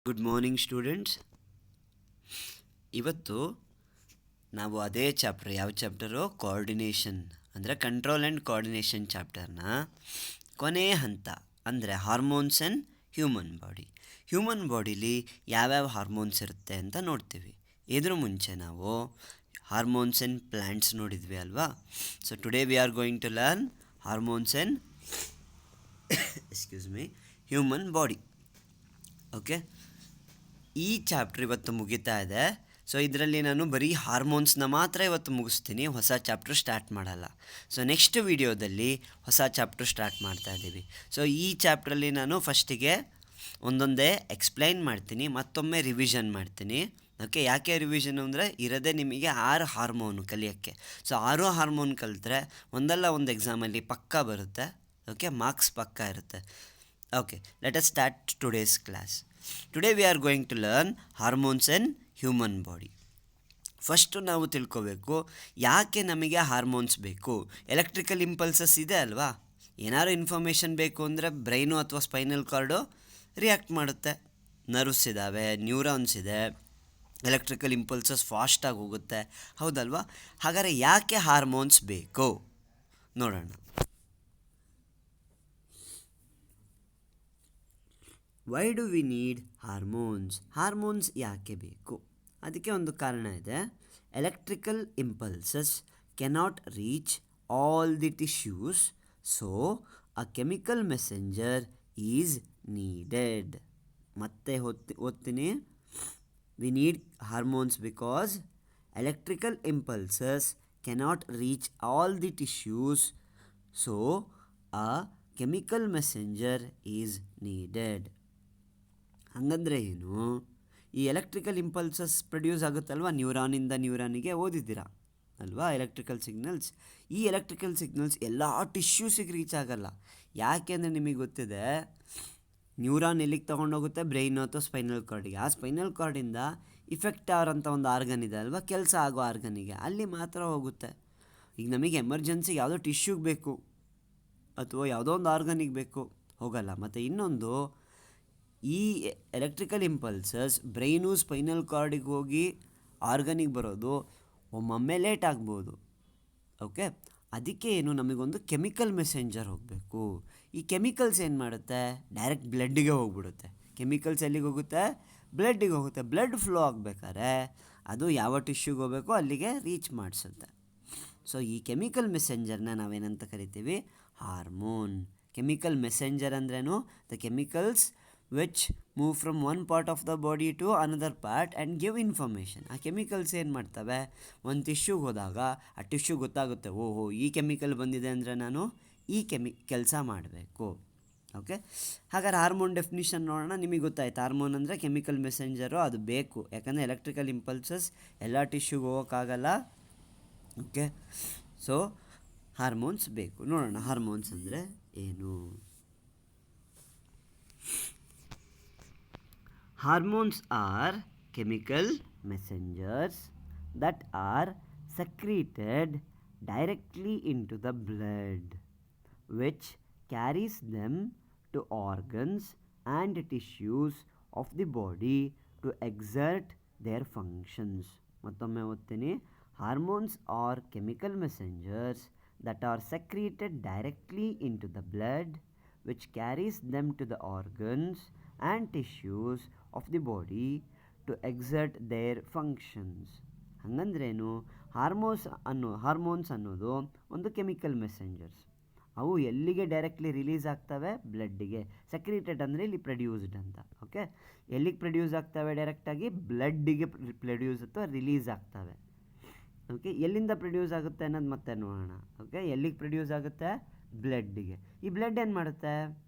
Good morning students. ಇವತ್ತು ನಾವು ಅದೇ ಚಾಪ್ಟರ್, ಯಾವ ಚಾಪ್ಟರು? ಕೋಆರ್ಡಿನೇಷನ್ ಅಂದರೆ ಕಂಟ್ರೋಲ್ ಆ್ಯಂಡ್ ಕೋಆರ್ಡಿನೇಷನ್ ಚಾಪ್ಟರ್ನ ಕೊನೆಯ ಹಂತ ಅಂದರೆ ಹಾರ್ಮೋನ್ಸ್ ಆ್ಯಂಡ್ ಹ್ಯೂಮನ್ ಬಾಡೀಲಿ ಯಾವ್ಯಾವ ಹಾರ್ಮೋನ್ಸ್ ಇರುತ್ತೆ ಅಂತ ನೋಡ್ತೀವಿ. ಇದ್ರ ಮುಂಚೆ ನಾವು ಹಾರ್ಮೋನ್ಸ್ ಆ್ಯಂಡ್ ಪ್ಲ್ಯಾಂಟ್ಸ್ ನೋಡಿದ್ವಿ ಅಲ್ವಾ? So today we are going to learn hormones and human body. Okay, ಈ ಚಾಪ್ಟರ್ ಇವತ್ತು ಮುಗಿತಾ ಇದೆ. ಸೊ ಇದರಲ್ಲಿ ನಾನು ಬರೀ ಹಾರ್ಮೋನ್ಸ್ನ ಮಾತ್ರ ಇವತ್ತು ಮುಗಿಸ್ತೀನಿ, ಹೊಸ ಚಾಪ್ಟರ್ ಸ್ಟಾರ್ಟ್ ಮಾಡಲ್ಲ. ಸೊ ನೆಕ್ಸ್ಟ್ ವಿಡಿಯೋದಲ್ಲಿ ಹೊಸ ಚಾಪ್ಟರ್ ಸ್ಟಾರ್ಟ್ ಮಾಡ್ತಾ ಇದ್ದೀವಿ. ಸೊ ಈ ಚಾಪ್ಟ್ರಲ್ಲಿ ನಾನು ಫಸ್ಟಿಗೆ ಒಂದೊಂದೇ ಎಕ್ಸ್ಪ್ಲೈನ್ ಮಾಡ್ತೀನಿ, ಮತ್ತೊಮ್ಮೆ ರಿವಿಷನ್ ಮಾಡ್ತೀನಿ. ಓಕೆ, ಯಾಕೆ ರಿವಿಷನ್ ಅಂದರೆ ಇರೋದೇ ನಿಮಗೆ 6 ಹಾರ್ಮೋನು ಕಲಿಯೋಕ್ಕೆ. ಸೊ 6 ಹಾರ್ಮೋನ್ ಕಲಿತ್ರೆ ಒಂದಲ್ಲ ಒಂದು ಎಕ್ಸಾಮಲ್ಲಿ ಪಕ್ಕಾ ಬರುತ್ತೆ. ಓಕೆ, ಮಾರ್ಕ್ಸ್ ಪಕ್ಕಾ ಇರುತ್ತೆ. Okay, let us start today's class. Today we are going to learn hormones and human body. First ನಾವು ತಿಳ್ಕೋಬೇಕು ಯಾಕೆ ನಮಗೆ ಹಾರ್ಮೋನ್ಸ್ ಬೇಕು. ಎಲೆಕ್ಟ್ರಿಕಲ್ ಇಂಪಲ್ಸಸ್ ಇದೆ ಅಲ್ವಾ? ಏನಾದ್ರು ಇನ್ಫಾರ್ಮೇಷನ್ ಬೇಕು ಅಂದರೆ ಬ್ರೈನು ಅಥವಾ ಸ್ಪೈನಲ್ ಕಾರ್ಡು ರಿಯಾಕ್ಟ್ ಮಾಡುತ್ತೆ. ನರ್ವ್ಸ್ ಇದ್ದಾವೆ, ನ್ಯೂರಾನ್ಸ್ ಇದೆ, ಎಲೆಕ್ಟ್ರಿಕಲ್ ಇಂಪಲ್ಸಸ್ ಫಾಸ್ಟಾಗಿ ಹೋಗುತ್ತೆ, ಹೌದಲ್ವಾ? ಹಾಗಾದರೆ ಯಾಕೆ ಹಾರ್ಮೋನ್ಸ್ ಬೇಕು ನೋಡೋಣ. Why do we need hormones ಯಾಕೆ ಬೇಕು? ಅದಕ್ಕೆ ಒಂದು ಕಾರಣ ಇದೆ. Electrical impulses cannot reach all the tissues, so a chemical messenger is needed. ಮತ್ತೆ ಓದ್ತೀನಿ. We need hormones because electrical impulses cannot reach all the tissues, so a chemical messenger is needed. ಹಾಗಂದರೆ ಏನು? ಈ ಎಲೆಕ್ಟ್ರಿಕಲ್ ಇಂಪಲ್ಸಸ್ ಪ್ರೊಡ್ಯೂಸ್ ಆಗುತ್ತಲ್ವ, ನ್ಯೂರಾನಿಂದ ನ್ಯೂರಾನಿಗೆ ಓದಿದ್ದೀರಾ ಅಲ್ವಾ? Electrical signals. ಈ electrical signals ಎಲ್ಲ ಟಿಶ್ಯೂಸಿಗೆ reach ಆಗಲ್ಲ. ಯಾಕೆ ಅಂದರೆ ನಿಮಗೆ ಗೊತ್ತಿದೆ, ನ್ಯೂರಾನ್ ಎಲ್ಲಿಗೆ ತೊಗೊಂಡೋಗುತ್ತೆ? ಬ್ರೈನ್ ಅಥವಾ ಸ್ಪೈನಲ್ ಕಾರ್ಡಿಗೆ. ಆ ಸ್ಪೈನಲ್ ಕಾರ್ಡಿಂದ ಇಫೆಕ್ಟಾರ್ ಅಂತ ಒಂದು ಆರ್ಗನ್ ಇದೆ ಅಲ್ವಾ, ಕೆಲಸ ಆಗೋ ಆರ್ಗನಿಗೆ, ಅಲ್ಲಿ ಮಾತ್ರ ಹೋಗುತ್ತೆ. ಈಗ ನಮಗೆ ಎಮರ್ಜೆನ್ಸಿಗೆ ಯಾವುದೋ ಟಿಶ್ಯೂಗೆ ಬೇಕು ಅಥವಾ ಯಾವುದೋ ಒಂದು ಆರ್ಗನಿಗೆ ಬೇಕು, ಹೋಗಲ್ಲ. ಮತ್ತು ಇನ್ನೊಂದು, ಈ ಎಲೆಕ್ಟ್ರಿಕಲ್ ಇಂಪಲ್ಸಸ್ ಬ್ರೈನು ಸ್ಪೈನಲ್ ಕಾರ್ಡಿಗೆ ಹೋಗಿ ಆರ್ಗನಿಗೆ ಬರೋದು ಒಮ್ಮೊಮ್ಮೆ ಲೇಟ್ ಆಗ್ಬೋದು. ಓಕೆ, ಅದಕ್ಕೆ ಏನು, ನಮಗೊಂದು ಕೆಮಿಕಲ್ ಮೆಸೆಂಜರ್ ಹೋಗಬೇಕು. ಈ ಕೆಮಿಕಲ್ಸ್ ಏನು ಮಾಡುತ್ತೆ? ಡೈರೆಕ್ಟ್ ಬ್ಲಡ್ಡಿಗೆ ಹೋಗ್ಬಿಡುತ್ತೆ. ಕೆಮಿಕಲ್ಸ್ ಎಲ್ಲಿಗೆ ಹೋಗುತ್ತೆ? ಬ್ಲಡ್ಡಿಗೆ ಹೋಗುತ್ತೆ. ಬ್ಲಡ್ ಫ್ಲೋ ಆಗಬೇಕಾದ್ರೆ ಅದು ಯಾವ ಟಿಶ್ಯೂಗೆ ಹೋಗಬೇಕು ಅಲ್ಲಿಗೆ ರೀಚ್ ಮಾಡಿಸುತ್ತೆ. ಸೊ ಈ ಕೆಮಿಕಲ್ ಮೆಸೆಂಜರ್ನ ನಾವೇನಂತ ಕರಿತೀವಿ? ಹಾರ್ಮೋನ್. ಕೆಮಿಕಲ್ ಮೆಸೆಂಜರ್ ಅಂದ್ರೇನು? The chemicals which move from one part of the body to another part and give information. ಆ ಕೆಮಿಕಲ್ಸ್ ಏನು ಮಾಡ್ತವೆ? ಒಂದು ಟಿಶ್ಯೂಗೆ ಹೋದಾಗ ಆ ಟಿಶ್ಯೂ ಗೊತ್ತಾಗುತ್ತೆ, ಓಹೋ ಈ ಕೆಮಿಕಲ್ ಬಂದಿದೆ ಅಂದರೆ ನಾನು ಈ ಕೆಲಸ ಮಾಡಬೇಕು. ಓಕೆ, ಹಾಗಾದ್ರೆ ಹಾರ್ಮೋನ್ ಡೆಫಿನಿಷನ್ ನೋಡೋಣ. ನಿಮಗೆ ಗೊತ್ತಾಯ್ತು, ಹಾರ್ಮೋನ್ ಅಂದರೆ ಕೆಮಿಕಲ್ ಮೆಸೆಂಜರು, ಅದು ಬೇಕು. ಯಾಕಂದರೆ ಎಲೆಕ್ಟ್ರಿಕಲ್ ಇಂಪಲ್ಸಸ್ ಎಲ್ಲ ಟಿಶ್ಯೂಗೆ ಹೋಗೋಕ್ಕಾಗಲ್ಲ. ಓಕೆ, ಸೊ ಹಾರ್ಮೋನ್ಸ್ ಬೇಕು. ನೋಡೋಣ ಹಾರ್ಮೋನ್ಸ್ ಅಂದರೆ ಏನು. Hormones are chemical messengers that are secreted directly into the blood, which carries them to organs and tissues of the body to exert their functions. ಮತ್ತೊಮ್ಮೆ ಓದ್ತೀನಿ. Hormones are chemical messengers that are secreted directly into the blood, which carries them to the organs and tissues of the body to exert their functions. ಹಂಗಂದ್ರೇನು? Hormones ಅನ್ನೋದು ಒಂದು chemical messengers. ಅವು ಎಲ್ಲಿಗೆ directly release ಆಗ್ತವೆ? ಬ್ಲಡ್ಡಿಗೆ. Secreted ಅಂದರೆ ಇಲ್ಲಿ produced ಅಂತ. Okay, ಎಲ್ಲಿಗೆ ಪ್ರೊಡ್ಯೂಸ್ ಆಗ್ತವೆ? ಡೈರೆಕ್ಟಾಗಿ ಬ್ಲಡ್ಡಿಗೆ ಪ್ರೊಡ್ಯೂಸ್ ಅಥವಾ ರಿಲೀಸ್ ಆಗ್ತವೆ. ಓಕೆ, ಎಲ್ಲಿಂದ ಪ್ರೊಡ್ಯೂಸ್ ಆಗುತ್ತೆ ಅನ್ನೋದು ಮತ್ತೆ ನೋಡೋಣ. ಓಕೆ, ಎಲ್ಲಿಗೆ ಪ್ರೊಡ್ಯೂಸ್ ಆಗುತ್ತೆ? ಬ್ಲಡ್ಡಿಗೆ. ಈ ಬ್ಲಡ್ ಏನು ಮಾಡುತ್ತೆ?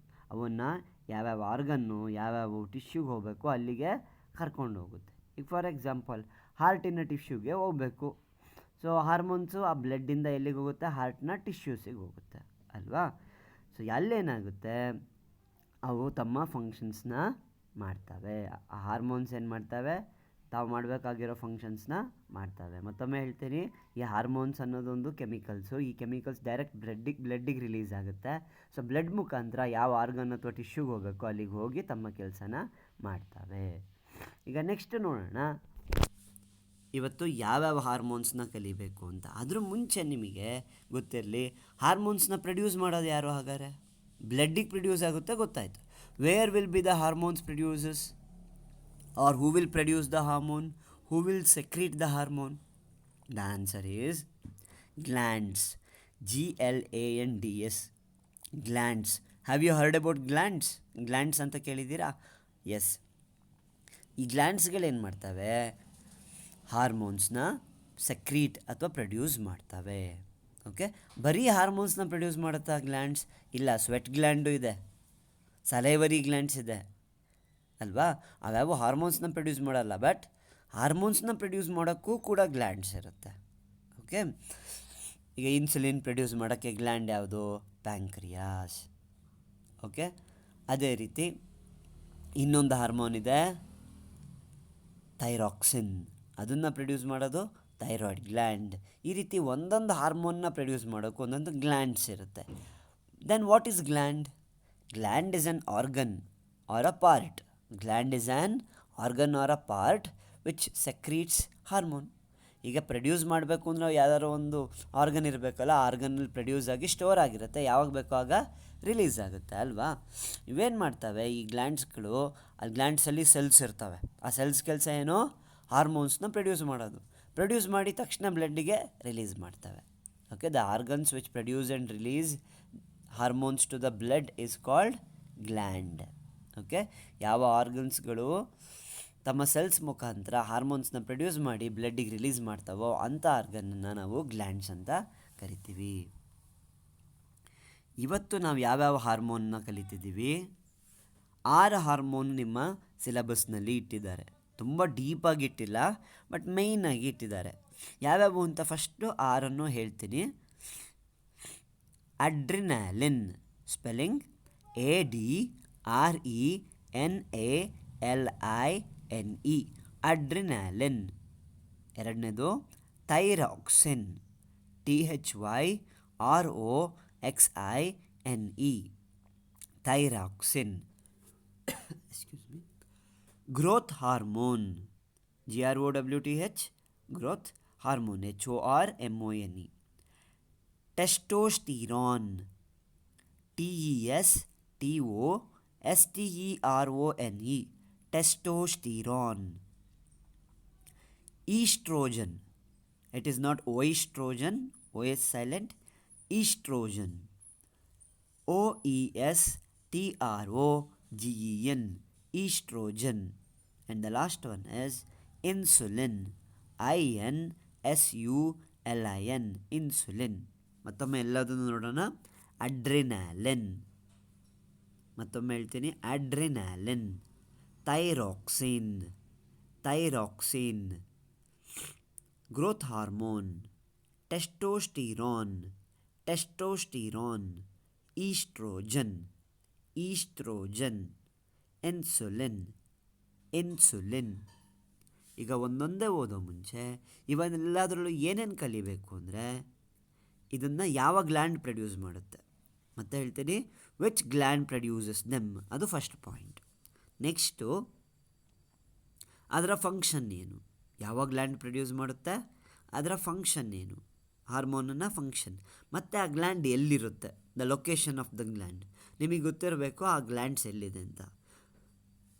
ಅವನ್ನು ಯಾವ್ಯಾವ ಆರ್ಗನ್ನು, ಯಾವ್ಯಾವ ಟಿಶ್ಯೂಗೆ ಹೋಗಬೇಕು ಅಲ್ಲಿಗೆ ಕರ್ಕೊಂಡು ಹೋಗುತ್ತೆ. ಈಗ ಫಾರ್ ಎಕ್ಸಾಂಪಲ್ ಹಾರ್ಟಿನ ಟಿಶ್ಯೂಗೆ ಹೋಗಬೇಕು. ಸೊ ಹಾರ್ಮೋನ್ಸು ಆ ಬ್ಲಡ್ಡಿಂದ ಎಲ್ಲಿಗೆ ಹೋಗುತ್ತೆ? ಹಾರ್ಟ್ನ ಟಿಶ್ಯೂಸಿಗೆ ಹೋಗುತ್ತೆ ಅಲ್ವಾ? ಸೊ ಅಲ್ಲೇನಾಗುತ್ತೆ? ಅವು ತಮ್ಮ ಫಂಕ್ಷನ್ಸ್ನ ಮಾಡ್ತವೆ. ಆ ಹಾರ್ಮೋನ್ಸ್ ಏನು ಮಾಡ್ತವೆ? ತಾವು ಮಾಡಬೇಕಾಗಿರೋ ಫಂಕ್ಷನ್ಸ್ನ ಮಾಡ್ತವೆ. ಮತ್ತೊಮ್ಮೆ ಹೇಳ್ತೀನಿ, ಈ ಹಾರ್ಮೋನ್ಸ್ ಅನ್ನೋದೊಂದು ಕೆಮಿಕಲ್ಸು. ಈ ಕೆಮಿಕಲ್ಸ್ ಡೈರೆಕ್ಟ್ ಬ್ಲಡ್ಡಿಗೆ ರಿಲೀಸ್ ಆಗುತ್ತೆ. ಸೊ ಬ್ಲಡ್ ಮುಖಾಂತರ ಯಾವ ಆರ್ಗನ್ ಅಥವಾ ಟಿಶ್ಯೂಗೆ ಹೋಗಬೇಕು ಅಲ್ಲಿಗೆ ಹೋಗಿ ತಮ್ಮ ಕೆಲಸನ ಮಾಡ್ತವೆ. ಈಗ ನೆಕ್ಸ್ಟ್ ನೋಡೋಣ ಇವತ್ತು ಯಾವ್ಯಾವ ಹಾರ್ಮೋನ್ಸ್ನ ಕಲಿಬೇಕು ಅಂತ. ಅದ್ರ ಮುಂಚೆ ನಿಮಗೆ ಗೊತ್ತಿರಲಿ, ಹಾರ್ಮೋನ್ಸ್ನ ಪ್ರೊಡ್ಯೂಸ್ ಮಾಡೋದು ಯಾರು ಹಾಗಾದ್ರೆ? ಬ್ಲಡ್ಡಿಗೆ ಪ್ರೊಡ್ಯೂಸ್ ಆಗುತ್ತೆ ಗೊತ್ತಾಯಿತು. Where will be the hormones produces or who will produce the hormone? Who will secrete the hormone? The answer is glands. GLANDS, glands. Have you heard about glands? Glands ಅಂತ ಕೇಳಿದ್ದೀರಾ? Yes. ಈ ಗ್ಲ್ಯಾಂಡ್ಸ್ಗಳೇನು ಮಾಡ್ತವೆ? ಹಾರ್ಮೋನ್ಸ್ನ secrete ಅಥವಾ produce ಮಾಡ್ತವೆ. Okay, ಬರೀ ಹಾರ್ಮೋನ್ಸ್ನ ಪ್ರೊಡ್ಯೂಸ್ ಮಾಡುತ್ತಾ ಗ್ಲ್ಯಾಂಡ್ಸ್? ಇಲ್ಲ, ಸ್ವೆಟ್ ಗ್ಲ್ಯಾಂಡು ಇದೆ, ಸಲೈವರಿ ಗ್ಲ್ಯಾಂಡ್ಸ್ ಇದೆ ಅಲ್ವಾ? ಅವ್ಯಾವ ಹಾರ್ಮೋನ್ಸ್ನ ಪ್ರೊಡ್ಯೂಸ್ ಮಾಡಲ್ಲ, ಬಟ್ ಹಾರ್ಮೋನ್ಸ್ನ ಪ್ರೊಡ್ಯೂಸ್ ಮಾಡೋಕ್ಕೂ ಕೂಡ ಗ್ಲ್ಯಾಂಡ್ಸ್ ಇರುತ್ತೆ. ಓಕೆ, ಈಗ ಇನ್ಸುಲಿನ್ ಪ್ರೊಡ್ಯೂಸ್ ಮಾಡೋಕ್ಕೆ ಗ್ಲ್ಯಾಂಡ್ ಯಾವುದು? ಪ್ಯಾಂಕ್ರಿಯಾಸ್. ಓಕೆ, ಅದೇ ರೀತಿ ಇನ್ನೊಂದು ಹಾರ್ಮೋನ್ ಇದೆ ಥೈರಾಕ್ಸಿನ್, ಅದನ್ನು ಪ್ರೊಡ್ಯೂಸ್ ಮಾಡೋದು ಥೈರಾಯ್ಡ್ ಗ್ಲ್ಯಾಂಡ್. ಈ ರೀತಿ ಒಂದೊಂದು ಹಾರ್ಮೋನ್ನ ಪ್ರೊಡ್ಯೂಸ್ ಮಾಡೋಕ್ಕೆ ಒಂದೊಂದು ಗ್ಲ್ಯಾಂಡ್ಸ್ ಇರುತ್ತೆ. Then what is gland? Gland is an organ or a part. Gland is an organ or a part which secretes hormone. ಈಗ ಪ್ರೊಡ್ಯೂಸ್ ಮಾಡಬೇಕು ಅಂದರೆ ಯಾವ್ದಾದ್ರು ಒಂದು ಆರ್ಗನ್ ಇರಬೇಕಲ್ಲ, ಆರ್ಗನಲ್ಲಿ ಪ್ರೊಡ್ಯೂಸ್ ಆಗಿ ಸ್ಟೋರ್ ಆಗಿರುತ್ತೆ, ಯಾವಾಗ ಬೇಕೋ ಆಗ ರಿಲೀಸ್ ಆಗುತ್ತೆ ಅಲ್ವಾ? ಇವೇನು ಮಾಡ್ತವೆ ಈ ಗ್ಲ್ಯಾಂಡ್ಸ್ಗಳು? ಆ ಗ್ಲ್ಯಾಂಡ್ಸಲ್ಲಿ ಸೆಲ್ಸ್ ಇರ್ತವೆ. ಆ ಸೆಲ್ಸ್ ಕೆಲಸ ಏನು? ಹಾರ್ಮೋನ್ಸ್ನ ಪ್ರೊಡ್ಯೂಸ್ ಮಾಡೋದು. ಪ್ರೊಡ್ಯೂಸ್ ಮಾಡಿದ ತಕ್ಷಣ ಬ್ಲಡ್ಡಿಗೆ ರಿಲೀಸ್ ಮಾಡ್ತವೆ. Okay, the organs which produce and release hormones to the blood is called gland. Okay, ಯಾವ ಆರ್ಗನ್ಸ್ಗಳು ತಮ್ಮ ಸೆಲ್ಸ್ ಮುಖಾಂತರ ಹಾರ್ಮೋನ್ಸ್ನ ಪ್ರೊಡ್ಯೂಸ್ ಮಾಡಿ ಬ್ಲಡ್ಡಿಗೆ ರಿಲೀಸ್ ಮಾಡ್ತಾವೋ ಅಂಥ ಆರ್ಗನನ್ನು ನಾವು ಗ್ಲ್ಯಾಂಡ್ಸ್ ಅಂತ ಕರಿತೀವಿ. ಇವತ್ತು ನಾವು ಯಾವ್ಯಾವ ಹಾರ್ಮೋನ್ನ ಕಲಿತಿದ್ದೀವಿ? 6 ಹಾರ್ಮೋನ್ ನಿಮ್ಮ ಸಿಲೆಬಸ್ನಲ್ಲಿ ಇಟ್ಟಿದ್ದಾರೆ. ತುಂಬ ಡೀಪಾಗಿ ಇಟ್ಟಿಲ್ಲ, ಬಟ್ ಮೇಯ್ನಾಗಿ ಇಟ್ಟಿದ್ದಾರೆ. ಯಾವ್ಯಾವು ಅಂತ ಫಸ್ಟು 6 ಹೇಳ್ತೀನಿ. Adrenaline, spelling ADRENALINE, adrenaline. ಎರಡನೇದು thyroxine, THYROXINE, thyroxine. Growth hormone, GROWTH, growth hormone, HORMONE. Testosterone, TESTOSTERONE, testosterone. Estrogen, it is not oestrogen, OS silent, estrogen, OESTROGEN, estrogen. And the last one is insulin, INSULIN, insulin. ಮತ್ತೊಮ್ಮೆ ಎಲ್ಲದನ್ನು ನೋಡೋಣ. Adrenaline, ಮತ್ತೊಮ್ಮೆ ಹೇಳ್ತೀನಿ, adrenaline. Thyroxine, growth hormone, testosterone, oestrogen, insulin. ಈಗ ಒಂದೊಂದೇ ಓದೋ ಮುಂಚೆ ಇವನ್ನೆಲ್ಲದರಲ್ಲೂ ಏನೇನು ಕಲಿಬೇಕು ಅಂದರೆ, ಇದನ್ನು ಯಾವ ಗ್ಲ್ಯಾಂಡ್ ಪ್ರೊಡ್ಯೂಸ್ ಮಾಡುತ್ತೆ, ಮತ್ತೆ ಹೇಳ್ತೀನಿ ವಿಚ್ ಗ್ಲ್ಯಾಂಡ್ ಪ್ರೊಡ್ಯೂಸಸ್ ದೆಮ್, ಅದು ಫಸ್ಟ್ ಪಾಯಿಂಟ್. ನೆಕ್ಸ್ಟು ಅದರ ಫಂಕ್ಷನ್ ಏನು, ಯಾವ ಗ್ಲ್ಯಾಂಡ್ ಪ್ರೊಡ್ಯೂಸ್ ಮಾಡುತ್ತೆ, ಅದರ ಫಂಕ್ಷನ್ ಏನು, ಹಾರ್ಮೋನನ್ನ ಫಂಕ್ಷನ್, ಮತ್ತು ಆ ಗ್ಲ್ಯಾಂಡ್ ಎಲ್ಲಿರುತ್ತೆ, the location of the gland. ನಿಮಗೆ ಗೊತ್ತಿರಬೇಕು ಆ ಗ್ಲ್ಯಾಂಡ್ಸ್ ಎಲ್ಲಿದೆ ಅಂತ.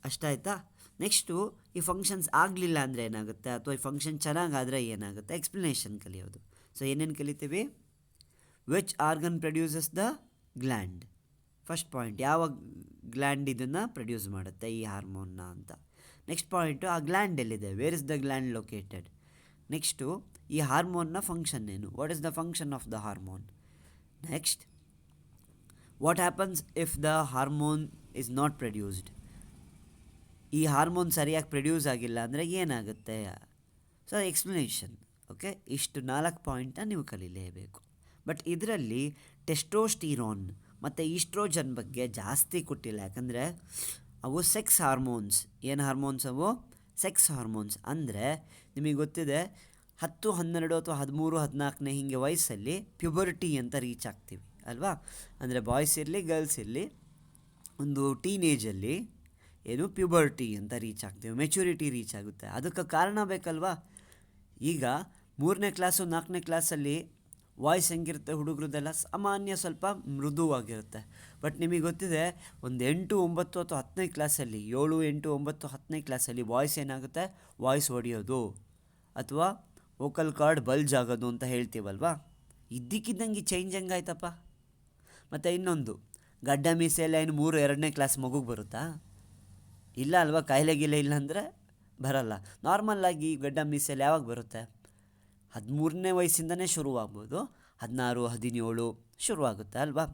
ಅಷ್ಟಾಯ್ತಾ? ನೆಕ್ಸ್ಟು ಈ ಫಂಕ್ಷನ್ಸ್ ಆಗಲಿಲ್ಲ ಅಂದರೆ ಏನಾಗುತ್ತೆ, ಅಥವಾ ಈ ಫಂಕ್ಷನ್ ಚೆನ್ನಾಗಾದರೆ ಏನಾಗುತ್ತೆ, ಎಕ್ಸ್ಪ್ಲನೇಷನ್ ಕಲಿಯೋದು. ಸೊ ಏನೇನು ಕಲಿತೀವಿ? Which organ produces the gland, first point. ಯಾವ ಗ್ಲ್ಯಾಂಡ್ ಇದನ್ನು ಪ್ರೊಡ್ಯೂಸ್ ಮಾಡುತ್ತೆ ಈ ಹಾರ್ಮೋನ್ನ ಅಂತ. ನೆಕ್ಸ್ಟ್ ಪಾಯಿಂಟು, ಆ ಗ್ಲ್ಯಾಂಡ್ ಎಲ್ಲಿದೆ, where is the gland located. Next ಈ ಹಾರ್ಮೋನ್ನ ಫಂಕ್ಷನ್ ಏನು, what is the function of the hormone. Next, what happens if the hormone is not produced, ಈ ಹಾರ್ಮೋನ್ ಸರಿಯಾಗಿ ಪ್ರೊಡ್ಯೂಸ್ ಆಗಿಲ್ಲ ಅಂದರೆ ಏನಾಗುತ್ತೆ. So explanation. ಓಕೆ, ಇಷ್ಟು 4 ಪಾಯಿಂಟನ್ನ ನೀವು ಕಲೀಲೇಬೇಕು. ಬಟ್ ಇದರಲ್ಲಿ ಟೆಸ್ಟೋಸ್ಟಿರಾನ್ ಮತ್ತು ಈಸ್ಟ್ರೋಜನ್ ಬಗ್ಗೆ ಜಾಸ್ತಿ ಕೊಟ್ಟಿಲ್ಲ, ಯಾಕಂದರೆ ಅವು ಸೆಕ್ಸ್ ಹಾರ್ಮೋನ್ಸ್. ಏನು ಹಾರ್ಮೋನ್ಸ್ ಅವು? Sex hormones. ಅಂದರೆ ನಿಮಗೆ ಗೊತ್ತಿದೆ 10, 12 ಅಥವಾ 13, 14ನೇ ಹೀಗೆ ವಯಸ್ಸಲ್ಲಿ ಪ್ಯುಬರ್ಟಿ ಅಂತ ರೀಚ್ ಆಗ್ತೀವಿ ಅಲ್ವಾ. ಅಂದರೆ ಬಾಯ್ಸ್ ಇರಲಿ ಗರ್ಲ್ಸ್ ಇರಲಿ, ಒಂದು ಟೀನೇಜಲ್ಲಿ ಏನು ಪ್ಯೂಬರ್ಟಿ ಅಂತ ರೀಚ್ ಆಗ್ತೀವಿ, ಮೆಚುರಿಟಿ ರೀಚ್ ಆಗುತ್ತೆ. ಅದಕ್ಕೆ ಕಾರಣ ಬೇಕಲ್ವಾ? ಈಗ 3ನೇ ಕ್ಲಾಸು 4ನೇ ಕ್ಲಾಸಲ್ಲಿ ವಾಯ್ಸ್ ಹೆಂಗಿರುತ್ತೆ ಹುಡುಗರದೆಲ್ಲ ಸಾಮಾನ್ಯ ಸ್ವಲ್ಪ ಮೃದುವಾಗಿರುತ್ತೆ. ಬಟ್ ನಿಮಗೆ ಗೊತ್ತಿದೆ, ಒಂದು 8, 9 ಅಥವಾ 10ನೇ ಕ್ಲಾಸಲ್ಲಿ 7, 8, 9, 10ನೇ ಕ್ಲಾಸಲ್ಲಿ ವಾಯ್ಸ್ ಏನಾಗುತ್ತೆ, ವಾಯ್ಸ್ ಹೊಡೆಯೋದು ಅಥವಾ ವೋಕಲ್ ಕಾರ್ಡ್ ಬಲ್ಜ್ ಆಗೋದು ಅಂತ ಹೇಳ್ತೀವಲ್ವಾ. ಇದ್ದಕ್ಕಿದ್ದಂಗೆ ಚೇಂಜ್ ಹೆಂಗಾಯ್ತಪ್ಪ. ಮತ್ತು ಇನ್ನೊಂದು, ಗಡ್ಡ ಮೀಸೆಲ್ಲ ಏನು 2ನೇ ಕ್ಲಾಸ್ ಮಗುಗೆ ಬರುತ್ತಾ? ಇಲ್ಲ ಅಲ್ವಾ. ಕಾಯಿಲೆ ಗಿಲೆ ಇಲ್ಲಾಂದರೆ ಬರಲ್ಲ. ನಾರ್ಮಲ್ಲಾಗಿ ಗಡ್ಡ ಮೀಸೆಲ್ಲ ಯಾವಾಗ ಬರುತ್ತೆ? 13ನೇ ವಯಸ್ಸಿಂದನೇ ಶುರುವಾಗ್ಬೋದು, 16, 17 ಶುರುವಾಗುತ್ತೆ ಅಲ್ವಾ.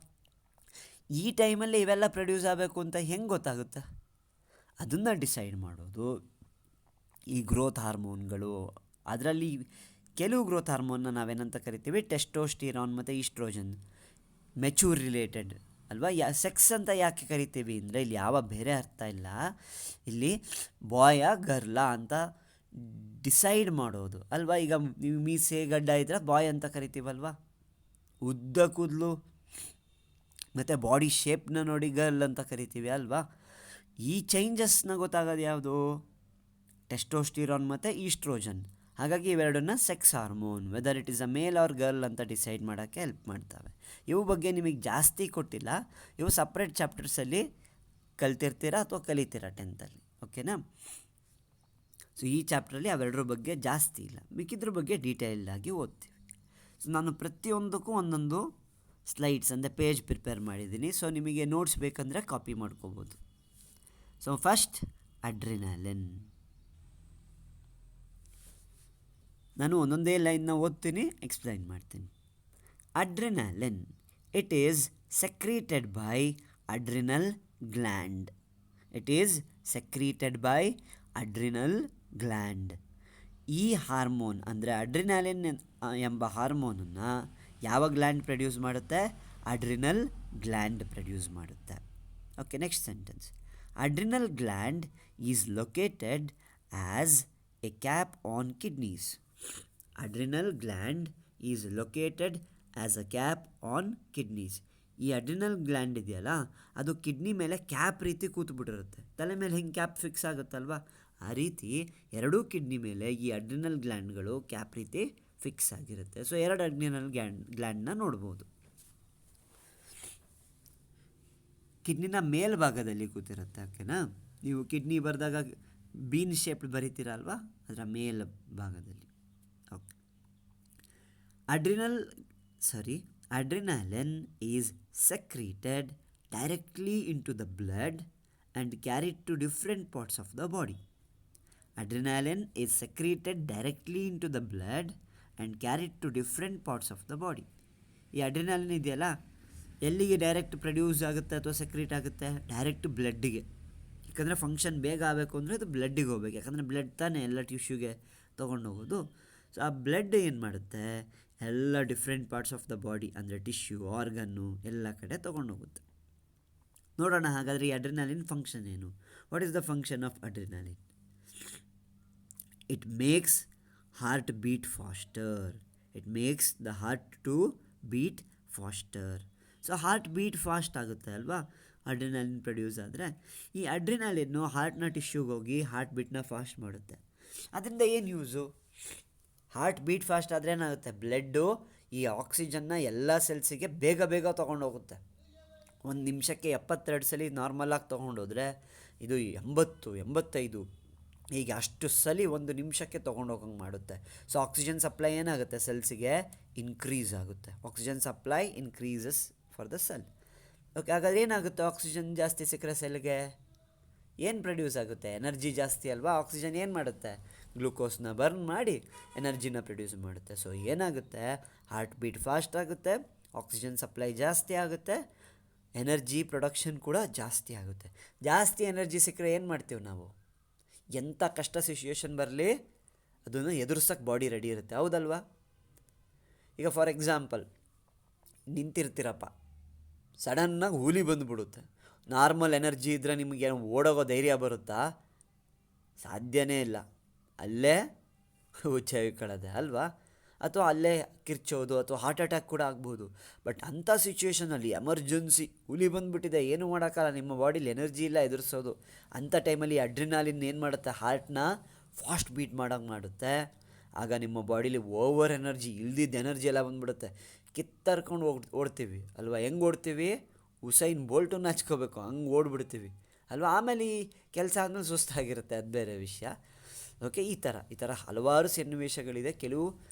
ಈ ಟೈಮಲ್ಲಿ ಇವೆಲ್ಲ ಪ್ರೊಡ್ಯೂಸ್ ಆಗಬೇಕು ಅಂತ ಹೆಂಗೆ ಗೊತ್ತಾಗುತ್ತೆ? ಅದನ್ನು ಡಿಸೈಡ್ ಮಾಡೋದು ಈ ಗ್ರೋತ್ ಹಾರ್ಮೋನ್ಗಳು. ಅದರಲ್ಲಿ ಕೆಲವು ಗ್ರೋತ್ ಹಾರ್ಮೋನ್ನ ನಾವೇನಂತ ಕರಿತೀವಿ, ಟೆಸ್ಟೋಸ್ಟಿರಾನ್ ಮತ್ತು ಈಸ್ಟ್ರೋಜನ್. ಮೆಚೂರ್ ರಿಲೇಟೆಡ್ ಅಲ್ವಾ. ಸೆಕ್ಸ್ ಅಂತ ಯಾಕೆ ಕರಿತೀವಿ ಅಂದರೆ ಇಲ್ಲಿ ಯಾವ ಬೇರೆ ಅರ್ಥ ಇಲ್ಲ. ಇಲ್ಲಿ ಬಾಯ ಗರ್ಲ ಅಂತ ಡಿಸೈಡ್ ಮಾಡೋದು ಅಲ್ವಾ. ಈಗ ನೀವು ಮೀಸೆ ಗಡ್ಡ ಇದ್ದರೆ ಬಾಯ್ ಅಂತ ಕರಿತೀವಲ್ವಾ. ಉದ್ದ ಕೂದಲು ಮತ್ತು ಬಾಡಿ ಶೇಪ್ನ ನೋಡಿ ಗರ್ಲ್ ಅಂತ ಕರಿತೀವಿ ಅಲ್ವಾ. ಈ ಚೇಂಜಸ್ನ ಗೊತ್ತಾಗೋದು ಯಾವುದು? ಟೆಸ್ಟೋಸ್ಟಿರಾನ್ ಮತ್ತು ಈಸ್ಟ್ರೋಜನ್. ಹಾಗಾಗಿ ಇವೆರಡನ್ನ sex hormone, whether it is a male or girl ಅಂತ ಡಿಸೈಡ್ ಮಾಡೋಕ್ಕೆ ಹೆಲ್ಪ್ ಮಾಡ್ತವೆ. ಇವು ಬಗ್ಗೆ ನಿಮಗೆ ಜಾಸ್ತಿ ಕೊಟ್ಟಿಲ್ಲ, ಇವು ಸಪ್ರೇಟ್ ಚಾಪ್ಟರ್ಸಲ್ಲಿ ಕಲ್ತಿರ್ತೀರಾ ಅಥವಾ ಕಲಿತೀರಾ 10th. ಓಕೆನಾ? ಸೊ ಈ ಚಾಪ್ಟ್ರಲ್ಲಿ ಅವೆರಡರ ಬಗ್ಗೆ ಜಾಸ್ತಿ ಇಲ್ಲ, ಮಿಕ್ಕಿದ್ರ ಬಗ್ಗೆ ಡೀಟೇಲ್ಡಾಗಿ ಓದ್ತೀವಿ. ಸೊ ನಾನು ಪ್ರತಿಯೊಂದಕ್ಕೂ ಒಂದೊಂದು ಸ್ಲೈಡ್ಸ್ ಅಂದರೆ ಪೇಜ್ ಪ್ರಿಪೇರ್ ಮಾಡಿದ್ದೀನಿ. ಸೊ ನಿಮಗೆ ನೋಟ್ಸ್ ಬೇಕಂದರೆ ಕಾಪಿ ಮಾಡ್ಕೋಬೋದು. So first adrenaline. ನಾನು ಒಂದೊಂದೇ ಲೈನ್ನ ಓದ್ತೀನಿ, ಎಕ್ಸ್ಪ್ಲೈನ್ ಮಾಡ್ತೀನಿ. Adrenaline, it is secreted by adrenal gland. It is secreted by adrenal gland. ಈ ಹಾರ್ಮೋನ್ ಅಂದರೆ ಅಡ್ರಿನಾಲಿನ್ ಎಂಬ ಹಾರ್ಮೋನನ್ನು ಯಾವ ಗ್ಲ್ಯಾಂಡ್ ಪ್ರೊಡ್ಯೂಸ್ ಮಾಡುತ್ತೆ? ಅಡ್ರಿನಲ್ ಗ್ಲ್ಯಾಂಡ್ ಪ್ರೊಡ್ಯೂಸ್ ಮಾಡುತ್ತೆ. Okay, next sentence. Adrenal gland is located as A cap on kidneys. Adrenal gland is located as a cap on kidneys. ಈ adrenal gland ಇದೆಯಲ್ಲ, ಅದು kidney ಮೇಲೆ cap ರೀತಿ ಕೂತ್ಬಿಟ್ಟಿರುತ್ತೆ. ತಲೆ ಮೇಲೆ ಹೆಂಗೆ ಕ್ಯಾಪ್ ಫಿಕ್ಸ್ ಆಗುತ್ತಲ್ವ, ಆ ರೀತಿ ಎರಡೂ ಕಿಡ್ನಿ ಮೇಲೆ ಈ ಅಡ್ರಿನಲ್ ಗ್ಲ್ಯಾಂಡ್ಗಳು ಕ್ಯಾಪ್ ರೀತಿ ಫಿಕ್ಸ್ ಆಗಿರುತ್ತೆ. ಸೊ 2 ಅಡ್ರಿನಲ್ ಗ್ಲ್ಯಾಂಡ್ನ ನೋಡ್ಬೋದು. ಕಿಡ್ನಿನ ಮೇಲ್ಭಾಗದಲ್ಲಿ ಕೂತಿರುತ್ತೆ. ಓಕೆನಾ? ನೀವು ಕಿಡ್ನಿ ಬರೆದಾಗ ಬೀನ್ ಶೇಪ್ಡ್ ಬರೀತೀರ ಅಲ್ವಾ, ಅದರ ಮೇಲ್ ಭಾಗದಲ್ಲಿ. Okay. Adrenaline is secreted directly into the blood and carried to different parts of the body. Adrenaline is secreted directly into the blood and carried to different parts of the body. ಈ adrenaline ಇದೆಯಲ್ಲ, ಎಲ್ಲಿಗೆ direct produce ಆಗುತ್ತೆ ಅಥವಾ secrete ಆಗುತ್ತೆ? Direct ಬ್ಲಡ್ಡಿಗೆ. ಯಾಕಂದರೆ function ಬೇಗ ಆಗಬೇಕು ಅಂದರೆ ಅದು ಬ್ಲಡ್ಡಿಗೆ ಹೋಗ್ಬೇಕು. ಯಾಕಂದರೆ ಬ್ಲಡ್ ತಾನೇ ಎಲ್ಲ ಟಿಶ್ಯೂಗೆ ತೊಗೊಂಡೋಗೋದು. ಸೊ ಆ ಬ್ಲಡ್ ಏನು ಮಾಡುತ್ತೆ, ಎಲ್ಲ different parts of the body ಅಂದರೆ ಟಿಶ್ಯೂ, ಆರ್ಗನ್ನು ಎಲ್ಲ ಕಡೆ ತೊಗೊಂಡೋಗುತ್ತೆ. ನೋಡೋಣ ಹಾಗಾದರೆ ಈ ಅಡ್ರಿನಾಲಿನ್ ಫಂಕ್ಷನ್ ಏನು? What is the function of adrenaline? It makes heart beat faster. It makes the heart to beat faster. So heart beat fast ಆಗುತ್ತೆ ಅಲ್ವಾ ಅಡ್ರಿನಾಲಿನ್ ಪ್ರೊಡ್ಯೂಸ್ ಆದರೆ. ಈ ಅಡ್ರಿನಾಲಿನ್ನು ಹಾರ್ಟ್ನ ಟಿಶ್ಯೂಗೆ ಹೋಗಿ ಹಾರ್ಟ್ ಬೀಟ್ನ ಫಾಸ್ಟ್ ಮಾಡುತ್ತೆ. ಅದರಿಂದ ಏನು ಯೂಸು? ಹಾರ್ಟ್ ಬೀಟ್ ಫಾಸ್ಟ್ ಆದರೆ ಏನಾಗುತ್ತೆ, ಬ್ಲಡ್ಡು ಈ ಆಕ್ಸಿಜನ್ನ ಎಲ್ಲ ಸೆಲ್ಸಿಗೆ ಬೇಗ ಬೇಗ ತೊಗೊಂಡೋಗುತ್ತೆ. 1 ನಿಮಿಷಕ್ಕೆ 72 ಸಲ ನಾರ್ಮಲಾಗಿ ತೊಗೊಂಡೋದ್ರೆ ಇದು 80, 85 ಹೀಗೆ ಅಷ್ಟು ಸಲ 1 ನಿಮಿಷಕ್ಕೆ ತೊಗೊಂಡೋಗಂಗೆ ಮಾಡುತ್ತೆ. ಸೊ ಆಕ್ಸಿಜನ್ ಸಪ್ಲೈ ಏನಾಗುತ್ತೆ, ಸೆಲ್ಸಿಗೆ ಇನ್ಕ್ರೀಸ್ ಆಗುತ್ತೆ. Oxygen supply increases for the cell. Okay, ಹಾಗಾದ್ರೆ ಏನಾಗುತ್ತೆ? ಆಕ್ಸಿಜನ್ ಜಾಸ್ತಿ ಸಿಕ್ಕರೆ ಸೆಲ್ಗೆ ಏನು ಪ್ರೊಡ್ಯೂಸ್ ಆಗುತ್ತೆ? ಎನರ್ಜಿ ಜಾಸ್ತಿ ಅಲ್ವಾ. ಆಕ್ಸಿಜನ್ ಏನು ಮಾಡುತ್ತೆ? ಗ್ಲೂಕೋಸ್ನ ಬರ್ನ್ ಮಾಡಿ ಎನರ್ಜಿನ ಪ್ರೊಡ್ಯೂಸ್ ಮಾಡುತ್ತೆ. ಸೊ ಏನಾಗುತ್ತೆ, ಹಾರ್ಟ್ ಬೀಟ್ ಫಾಸ್ಟ್ ಆಗುತ್ತೆ, ಆಕ್ಸಿಜನ್ ಸಪ್ಲೈ ಜಾಸ್ತಿ ಆಗುತ್ತೆ, ಎನರ್ಜಿ ಪ್ರೊಡಕ್ಷನ್ ಕೂಡ ಜಾಸ್ತಿ ಆಗುತ್ತೆ. ಜಾಸ್ತಿ ಎನರ್ಜಿ ಸಿಕ್ಕರೆ ಏನು ಮಾಡ್ತೀವಿ ನಾವು? ಎಂಥ ಕಷ್ಟ ಸಿಚುಯೇಷನ್ ಬರಲಿ ಅದನ್ನು ಎದುರಿಸೋಕ್ಕೆ ಬಾಡಿ ರೆಡಿ ಇರುತ್ತೆ, ಹೌದಲ್ವಾ? ಈಗ ಫಾರ್ ಎಕ್ಸಾಂಪಲ್ ನಿಂತಿರ್ತೀರಪ್ಪ, ಸಡನ್ನಾಗಿ ಹುಲಿ ಬಂದುಬಿಡುತ್ತೆ. ನಾರ್ಮಲ್ ಎನರ್ಜಿ ಇದ್ದರೆ ನಿಮಗೆ ಓಡೋಗೋ ಧೈರ್ಯ ಬರುತ್ತಾ? ಸಾಧ್ಯನೇ ಇಲ್ಲ. ಅಲ್ಲೇ ಹುಚ್ಚಾಗಿ ಕಳೆದೆ ಅಲ್ವಾ. ಅಥವಾ ಅಲ್ಲೇ ಕಿರ್ಚೋದು ಅಥವಾ ಹಾರ್ಟ್ ಅಟ್ಯಾಕ್ ಕೂಡ ಆಗ್ಬೋದು. ಬಟ್ ಅಂಥ ಸಿಚುವೇಷನಲ್ಲಿ ಎಮರ್ಜೆನ್ಸಿ ಹುಲಿ ಬಂದುಬಿಟ್ಟಿದೆ, ಏನು ಮಾಡೋಕ್ಕಲ್ಲ, ನಿಮ್ಮ ಬಾಡಿಲಿ ಎನರ್ಜಿ ಇಲ್ಲ ಎದುರಿಸೋದು. ಅಂಥ ಟೈಮಲ್ಲಿ ಅಡ್ರಿನಾಲಿನ್ ಏನು ಮಾಡುತ್ತೆ, ಹಾರ್ಟ್ನ ಫಾಸ್ಟ್ ಬೀಟ್ ಮಾಡೋಂಗೆ ಮಾಡುತ್ತೆ. ಆಗ ನಿಮ್ಮ ಬಾಡಿಲಿ ಓವರ್ ಎನರ್ಜಿ, ಇಲ್ದಿದ್ದ ಎನರ್ಜಿ ಎಲ್ಲ ಬಂದುಬಿಡುತ್ತೆ. ಕಿತ್ತರ್ಕೊಂಡು ಓಡ್ತೀವಿ ಅಲ್ವಾ. ಹೆಂಗೆ ಓಡ್ತೀವಿ, ಉಸೈನ್ ಬೋಲ್ಟನ್ನು ಹಚ್ಕೋಬೇಕು ಹಂಗೆ ಓಡ್ಬಿಡ್ತೀವಿ ಅಲ್ವಾ. ಆಮೇಲೆ ಈ ಕೆಲಸ ಆದಮೇಲೆ ಸುಸ್ತಾಗಿರುತ್ತೆ, ಅದು ಬೇರೆ ವಿಷಯ. ಓಕೆ, ಈ ಥರ ಹಲವಾರು ಸನ್ನಿವೇಶಗಳಿದೆ. ಕೆಲವು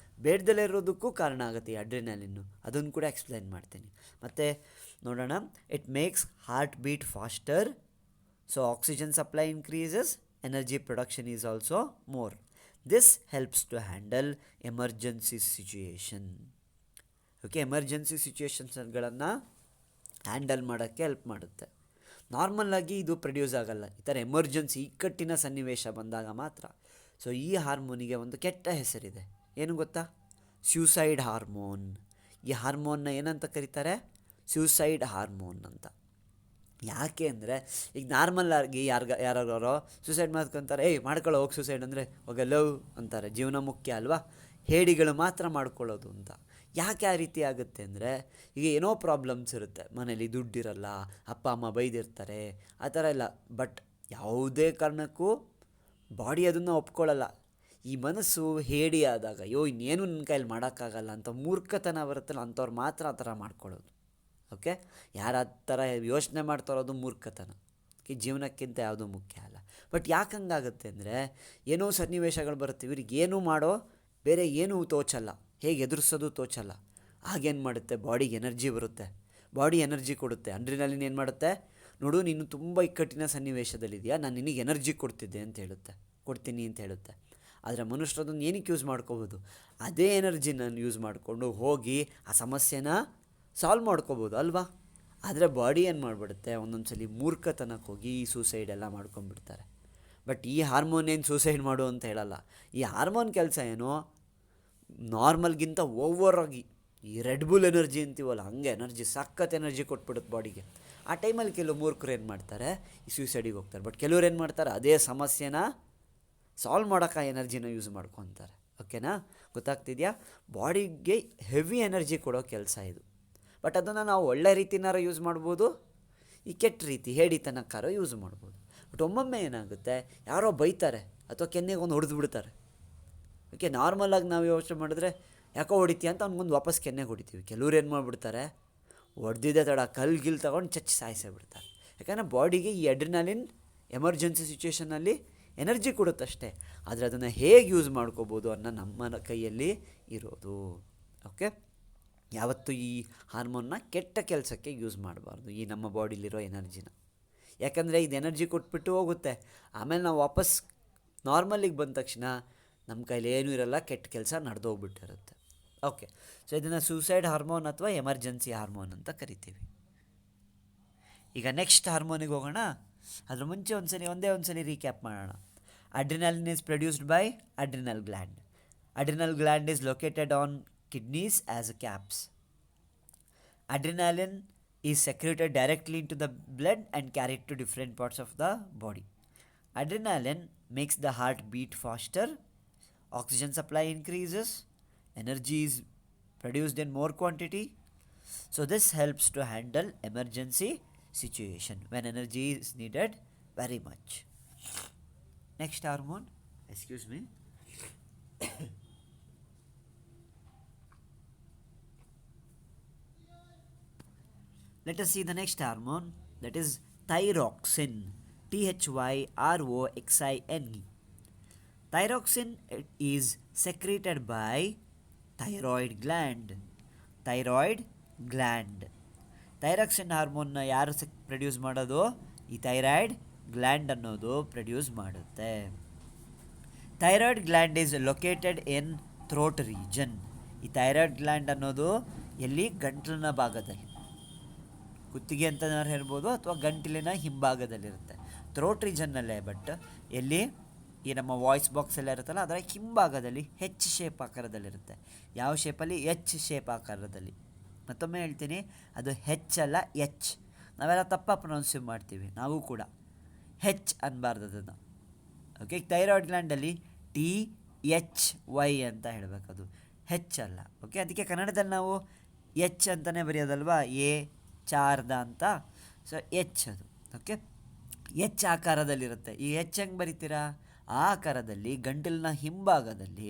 ಬೇಡದಲ್ಲೇ ಇರೋದಕ್ಕೂ ಕಾರಣ ಆಗುತ್ತೆ ಈ ಅಡ್ರಿನಾಲಿನ್ನು, ಅದನ್ನು ಕೂಡ ಎಕ್ಸ್ಪ್ಲೈನ್ ಮಾಡ್ತೀನಿ. ಮತ್ತು ನೋಡೋಣ, it makes heart beat faster, so oxygen supply increases, energy production is also more. This helps to handle emergency situation. Okay, emergency ಸಿಚುಯೇಷನ್ಸ್ಗಳನ್ನು ಹ್ಯಾಂಡಲ್ ಮಾಡೋಕ್ಕೆ ಹೆಲ್ಪ್ ಮಾಡುತ್ತೆ. ನಾರ್ಮಲ್ಲಾಗಿ ಇದು ಪ್ರೊಡ್ಯೂಸ್ ಆಗೋಲ್ಲ, ಈ ಥರ ಎಮರ್ಜೆನ್ಸಿ ಇಕ್ಕಟ್ಟಿನ ಸನ್ನಿವೇಶ ಬಂದಾಗ ಮಾತ್ರ. ಸೊ ಈ ಹಾರ್ಮೋನಿಗೆ ಒಂದು ಕೆಟ್ಟ ಹೆಸರಿದೆ, ಏನು ಗೊತ್ತಾ? Suicide hormone. ಈ ಹಾರ್ಮೋನ್ನ ಏನಂತ ಕರೀತಾರೆ? ಸ್ಯೂಸೈಡ್ ಹಾರ್ಮೋನ್ ಅಂತ. ಯಾಕೆ ಅಂದರೆ, ಈಗ ನಾರ್ಮಲ್ಲಾಗಿ ಯಾರೋ ಸೂಸೈಡ್ ಮಾಡ್ಕೊತಾರೆ, ಮಾಡ್ಕೊಳ್ಳೋ ಹೋಗಿ ಸೂಸೈಡ್ ಅಂದರೆ ಹೋಗ ಲವ್ ಅಂತಾರೆ, ಜೀವನ ಮುಖ್ಯ ಅಲ್ವಾ, ಹೇಡಿಗಳು ಮಾತ್ರ ಮಾಡ್ಕೊಳ್ಳೋದು ಅಂತ. ಯಾಕೆ ಆ ರೀತಿ ಆಗುತ್ತೆ ಅಂದರೆ, ಈಗ ಏನೋ ಪ್ರಾಬ್ಲಮ್ಸ್ ಇರುತ್ತೆ ಮನೇಲಿ, ದುಡ್ಡಿರಲ್ಲ, ಅಪ್ಪ ಅಮ್ಮ ಬೈದಿರ್ತಾರೆ, ಆ ಥರ ಎಲ್ಲ. ಬಟ್ ಯಾವುದೇ ಕಾರಣಕ್ಕೂ ಬಾಡಿ ಅದನ್ನು ಒಪ್ಕೊಳ್ಳಲ್ಲ. ಈ ಮನಸ್ಸು ಹೇಡಿ ಆದಾಗ, ಇನ್ನೇನು ನನ್ನ ಕೈಯಲ್ಲಿ ಮಾಡೋಕ್ಕಾಗಲ್ಲ ಅಂತ ಮೂರ್ಖತನ ಬರುತ್ತಲ್ಲ, ಅಂಥವ್ರು ಮಾತ್ರ ಆ ಥರ ಮಾಡ್ಕೊಳ್ಳೋದು. ಓಕೆ, ಯಾರು ಆ ಥರ ಯೋಚನೆ ಮಾಡ್ತಾರೋ ಅದು ಮೂರ್ಖತನ. ಜೀವನಕ್ಕಿಂತ ಯಾವುದೂ ಮುಖ್ಯ ಅಲ್ಲ. ಬಟ್ ಯಾಕೆ ಹಂಗಾಗುತ್ತೆ ಅಂದರೆ, ಏನೋ ಸನ್ನಿವೇಶಗಳು ಬರುತ್ತೆ, ಇವ್ರಿಗೆ ಏನೂ ಮಾಡೋ ಬೇರೆ ಏನೂ ತೋಚಲ್ಲ, ಹೇಗೆ ಎದುರಿಸೋದು ತೋಚಲ್ಲ. ಆಗೇನು ಮಾಡುತ್ತೆ, ಬಾಡಿಗೆ ಎನರ್ಜಿ ಬರುತ್ತೆ, ಬಾಡಿ ಎನರ್ಜಿ ಕೊಡುತ್ತೆ. ಅಡ್ರಿನಾಲಿನ್ ಏನು ಮಾಡುತ್ತೆ, ನೋಡು ನೀನು ತುಂಬ ಇಕ್ಕಟ್ಟಿನ ಸನ್ನಿವೇಶದಲ್ಲಿದೆಯಾ, ನಾನು ನಿನಗೆ ಎನರ್ಜಿ ಕೊಡ್ತೀನಿ ಅಂತ ಹೇಳುತ್ತೆ. ಆದರೆ ಮನುಷ್ಯರು ಅದನ್ನು ಏನಕ್ಕೆ ಯೂಸ್ ಮಾಡ್ಕೋಬೋದು, ಅದೇ ಎನರ್ಜಿನ ಯೂಸ್ ಮಾಡಿಕೊಂಡು ಹೋಗಿ ಆ ಸಮಸ್ಯೆನ ಸಾಲ್ವ್ ಮಾಡ್ಕೋಬೋದು ಅಲ್ವಾ. ಆದರೆ ಬಾಡಿ ಏನು ಮಾಡಿಬಿಡುತ್ತೆ, ಒಂದೊಂದು ಸಲ ಮೂರ್ಖತನಕ್ಕೆ ಹೋಗಿ ಸೂಸೈಡ್ ಎಲ್ಲ ಮಾಡ್ಕೊಂಡ್ಬಿಡ್ತಾರೆ. ಬಟ್ ಈ ಹಾರ್ಮೋನ್ ಏನು ಸೂಸೈಡ್ ಮಾಡು ಅಂತ ಹೇಳಲ್ಲ. ಈ ಹಾರ್ಮೋನ್ ಕೆಲಸ ಏನು, ನಾರ್ಮಲ್ಗಿಂತ ಓವರಾಗಿ ಈ ರೆಡ್ ಬುಲ್ ಎನರ್ಜಿ ಅಂತೀವಲ್ಲ, ಹಂಗೆ ಎನರ್ಜಿ, ಸಖತ್ ಎನರ್ಜಿ ಕೊಟ್ಬಿಡುತ್ತೆ ಬಾಡಿಗೆ. ಆ ಟೈಮಲ್ಲಿ ಕೆಲವು ಮೂರ್ಖರು ಏನು ಮಾಡ್ತಾರೆ, ಈ ಸೂಸೈಡಿಗೆ ಹೋಗ್ತಾರೆ. ಬಟ್ ಕೆಲವ್ರು ಏನು ಮಾಡ್ತಾರೆ, ಅದೇ ಸಮಸ್ಯೆನ ಸಾಲ್ವ್ ಮಾಡೋಕ್ಕೆ ಆ ಎನರ್ಜಿನ ಯೂಸ್ ಮಾಡ್ಕೊತಾರೆ. ಓಕೆನಾ, ಗೊತ್ತಾಗ್ತಿದೆಯಾ? ಬಾಡಿಗೆ ಹೆವಿ ಎನರ್ಜಿ ಕೊಡೋ ಕೆಲಸ ಇದು. ಬಟ್ ಅದನ್ನು ನಾವು ಒಳ್ಳೆ ರೀತಿನಾರ ಯೂಸ್ ಮಾಡ್ಬೋದು, ಈ ಕೆಟ್ಟ ರೀತಿ ಹೇಡಿತನಕ್ಕಾರೋ ಯೂಸ್ ಮಾಡ್ಬೋದು. ಬಟ್ ಒಮ್ಮೊಮ್ಮೆ ಏನಾಗುತ್ತೆ, ಯಾರೋ ಬೈತಾರೆ ಅಥವಾ ಕೆನ್ನೆಗೆ ಒಂದು ಹೊಡೆದು ಬಿಡ್ತಾರೆ. ಓಕೆ, ನಾರ್ಮಲಾಗಿ ನಾವು ಯೋಚನೆ ಮಾಡಿದ್ರೆ ಯಾಕೋ ಹೊಡಿತೀಯ ಅಂತ ಅವ್ನಿಗೊಂದು ವಾಪಸ್ ಕೆನ್ನೆಗೆ ಹೊಡಿತೀವಿ. ಕೆಲವ್ರು ಏನು ಮಾಡಿಬಿಡ್ತಾರೆ, ಹೊಡೆದಿದ್ದೆ ತಡ ಕಲ್ಗಿಲ್ ತೊಗೊಂಡು ಚಚ್ಚಿ ಸಾಯಿಸೇ ಬಿಡ್ತಾರೆ. ಯಾಕಂದರೆ ಬಾಡಿಗೆ ಈ ಅಡ್ರಿನಾಲಿನ್ ಎಮರ್ಜೆನ್ಸಿ ಸಿಚುವೇಷನಲ್ಲಿ ಎನರ್ಜಿ ಕೊಡುತ್ತಷ್ಟೇ, ಆದರೆ ಅದನ್ನು ಹೇಗೆ ಯೂಸ್ ಮಾಡ್ಕೋಬೋದು ಅನ್ನೋ ನಮ್ಮ ಕೈಯಲ್ಲಿ ಇರೋದು. ಓಕೆ, ಯಾವತ್ತೂ ಈ ಹಾರ್ಮೋನ್ನ ಕೆಟ್ಟ ಕೆಲಸಕ್ಕೆ ಯೂಸ್ ಮಾಡಬಾರ್ದು, ಈ ನಮ್ಮ ಬಾಡಿಲಿರೋ ಎನರ್ಜಿನ. ಯಾಕಂದರೆ ಇದು ಎನರ್ಜಿ ಕೊಟ್ಬಿಟ್ಟು ಹೋಗುತ್ತೆ, ಆಮೇಲೆ ನಾವು ವಾಪಸ್ ನಾರ್ಮಲಿಗೆ ಬಂದ ತಕ್ಷಣ ನಮ್ಮ ಕೈಲಿ ಏನೂ ಇರಲ್ಲ, ಕೆಟ್ಟ ಕೆಲಸ ನಡೆದೋಗ್ಬಿಟ್ಟಿರುತ್ತೆ. ಓಕೆ, ಸೊ ಇದನ್ನು ಸೂಸೈಡ್ ಹಾರ್ಮೋನ್ ಅಥವಾ ಎಮರ್ಜೆನ್ಸಿ ಹಾರ್ಮೋನ್ ಅಂತ ಕರಿತೀವಿ. ಈಗ ನೆಕ್ಸ್ಟ್ ಹಾರ್ಮೋನಿಗೆ ಹೋಗೋಣ. ಅದ್ರ ಮುಂಚೆ ಒಂದೇ ಒಂದು ರೀಕ್ಯಾಪ್ ಮಾಡೋಣ. Adrenaline is produced by adrenal gland. Adrenal gland is located on kidneys as caps. Adrenaline is secreted directly into the blood and carried to different parts of the body. Adrenaline makes the heart beat faster, oxygen supply increases, energy is produced in more quantity. So this helps to handle emergency situation when energy is needed very much. Next hormone, excuse me. Let us see the next hormone, that is thyroxine. Thyroxine. Thyroxine is secreted by thyroid gland. Thyroxine ಹಾರ್ಮೋನ್ನ ಯಾರು produce ಮಾಡೋದು, ಈ thyroid gland ಅನ್ನೋದು produce ಮಾಡುತ್ತೆ. Thyroid gland is located in throat region. ಈ thyroid gland ಅನ್ನೋದು ಎಲ್ಲಿ, ಗಂಟಲಿನ ಭಾಗದಲ್ಲಿ, ಕುತ್ತಿಗೆ ಅಂತ ಹೇಳ್ಬೋದು ಅಥವಾ ಗಂಟಲಿನ ಹಿಂಭಾಗದಲ್ಲಿರುತ್ತೆ, ಥ್ರೋಟ್ ರೀಜನ್ನಲ್ಲೇ. ಬಟ್ ಎಲ್ಲಿ, ಈ ನಮ್ಮ ವಾಯ್ಸ್ ಬಾಕ್ಸ್ ಎಲ್ಲ ಇರುತ್ತಲ್ಲ ಅದರ ಹಿಂಭಾಗದಲ್ಲಿ ಹೆಚ್ ಶೇಪ್ ಆಕಾರದಲ್ಲಿರುತ್ತೆ. ಯಾವ ಶೇಪಲ್ಲಿ, ಎಚ್ ಶೇಪ್ ಆಕಾರದಲ್ಲಿ. ಮತ್ತೊಮ್ಮೆ ಹೇಳ್ತೀನಿ, ಅದು ಹೆಚ್ ಅಲ್ಲ, ಎಚ್. ನಾವೆಲ್ಲ ತಪ್ಪ ಪ್ರೊನೌನ್ಸ್ ಮಾಡ್ತೀವಿ, ನಾವು ಕೂಡ ಹೆಚ್ ಅನ್ನಬಾರ್ದು ಅದನ್ನು. ಓಕೆ, ಥೈರಾಯ್ಡ್ ಗ್ಲ್ಯಾಂಡಲ್ಲಿ THY ಅಂತ ಹೇಳಬೇಕು, ಅದು ಹೆಚ್ಚಲ್ಲ. ಓಕೆ, ಅದಕ್ಕೆ ಕನ್ನಡದಲ್ಲಿ ನಾವು ಎಚ್ ಅಂತಲೇ ಬರೆಯೋದಲ್ವಾ, ಎ ಚಾರ್ದ ಅಂತ. ಸೊ ಎಚ್ ಅದು. ಓಕೆ, ಎಚ್ ಆಕಾರದಲ್ಲಿರುತ್ತೆ. ಈ ಎಚ್ ಹೆಂಗೆ ಬರಿತೀರಾ? ಆ ಆಕಾರದಲ್ಲಿ ಗಂಟಲಿನ ಹಿಂಭಾಗದಲ್ಲಿ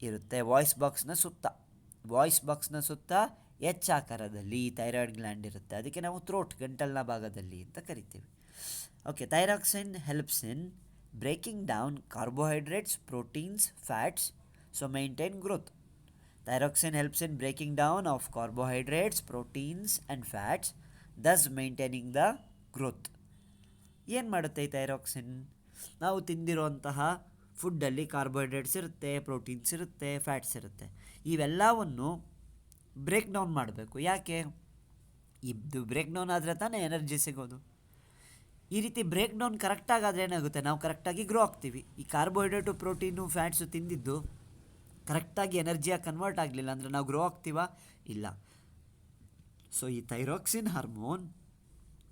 ಇರುತ್ತೆ, ವಾಯ್ಸ್ ಬಾಕ್ಸ್ನ ಸುತ್ತ ಎಚ್ ಆಕಾರದಲ್ಲಿ ಈ ಥೈರಾಯ್ಡ್ ಗ್ಲ್ಯಾಂಡ್ ಇರುತ್ತೆ. ಅದಕ್ಕೆ ನಾವು ಥ್ರೋಟ್, ಗಂಟಲಿನ ಭಾಗದಲ್ಲಿ ಅಂತ ಕರಿತೀವಿ. Okay, thyroxine helps in breaking down carbohydrates, proteins, fats, so maintain growth. Thyroxine helps in breaking down of carbohydrates, proteins and fats, thus maintaining the growth. ಏನು ಮಾಡುತ್ತೆ ಈ ಥೈರಾಕ್ಸಿನ್? ನಾವು ತಿಂದಿರುವಂತಹ ಫುಡ್ಡಲ್ಲಿ ಕಾರ್ಬೋಹೈಡ್ರೇಟ್ಸ್ ಇರುತ್ತೆ, ಪ್ರೋಟೀನ್ಸ್ ಇರುತ್ತೆ, ಫ್ಯಾಟ್ಸ್ ಇರುತ್ತೆ. ಇವೆಲ್ಲವನ್ನು ಬ್ರೇಕ್ ಡೌನ್ ಮಾಡಬೇಕು. ಯಾಕೆ? ಇದು ಬ್ರೇಕ್ ಡೌನ್ ಆದರೆ ತಾನೇ ಎನರ್ಜಿ ಸಿಗೋದು. ಈ ರೀತಿ ಬ್ರೇಕ್ ಡೌನ್ ಕರೆಕ್ಟಾಗಾದರೆ ಏನಾಗುತ್ತೆ? ನಾವು ಕರೆಕ್ಟಾಗಿ ಗ್ರೋ ಆಗ್ತೀವಿ. ಈ ಕಾರ್ಬೋಹೈಡ್ರೇಟು, ಪ್ರೋಟೀನು, ಫ್ಯಾಟ್ಸು ತಿಂದಿದ್ದು ಕರೆಕ್ಟಾಗಿ ಎನರ್ಜಿಯಾಗಿ ಕನ್ವರ್ಟ್ ಆಗಲಿಲ್ಲ ಅಂದರೆ ನಾವು ಗ್ರೋ ಆಗ್ತೀವಾ? ಇಲ್ಲ. ಸೊ ಈ ಥೈರಾಕ್ಸಿನ್ ಹಾರ್ಮೋನ್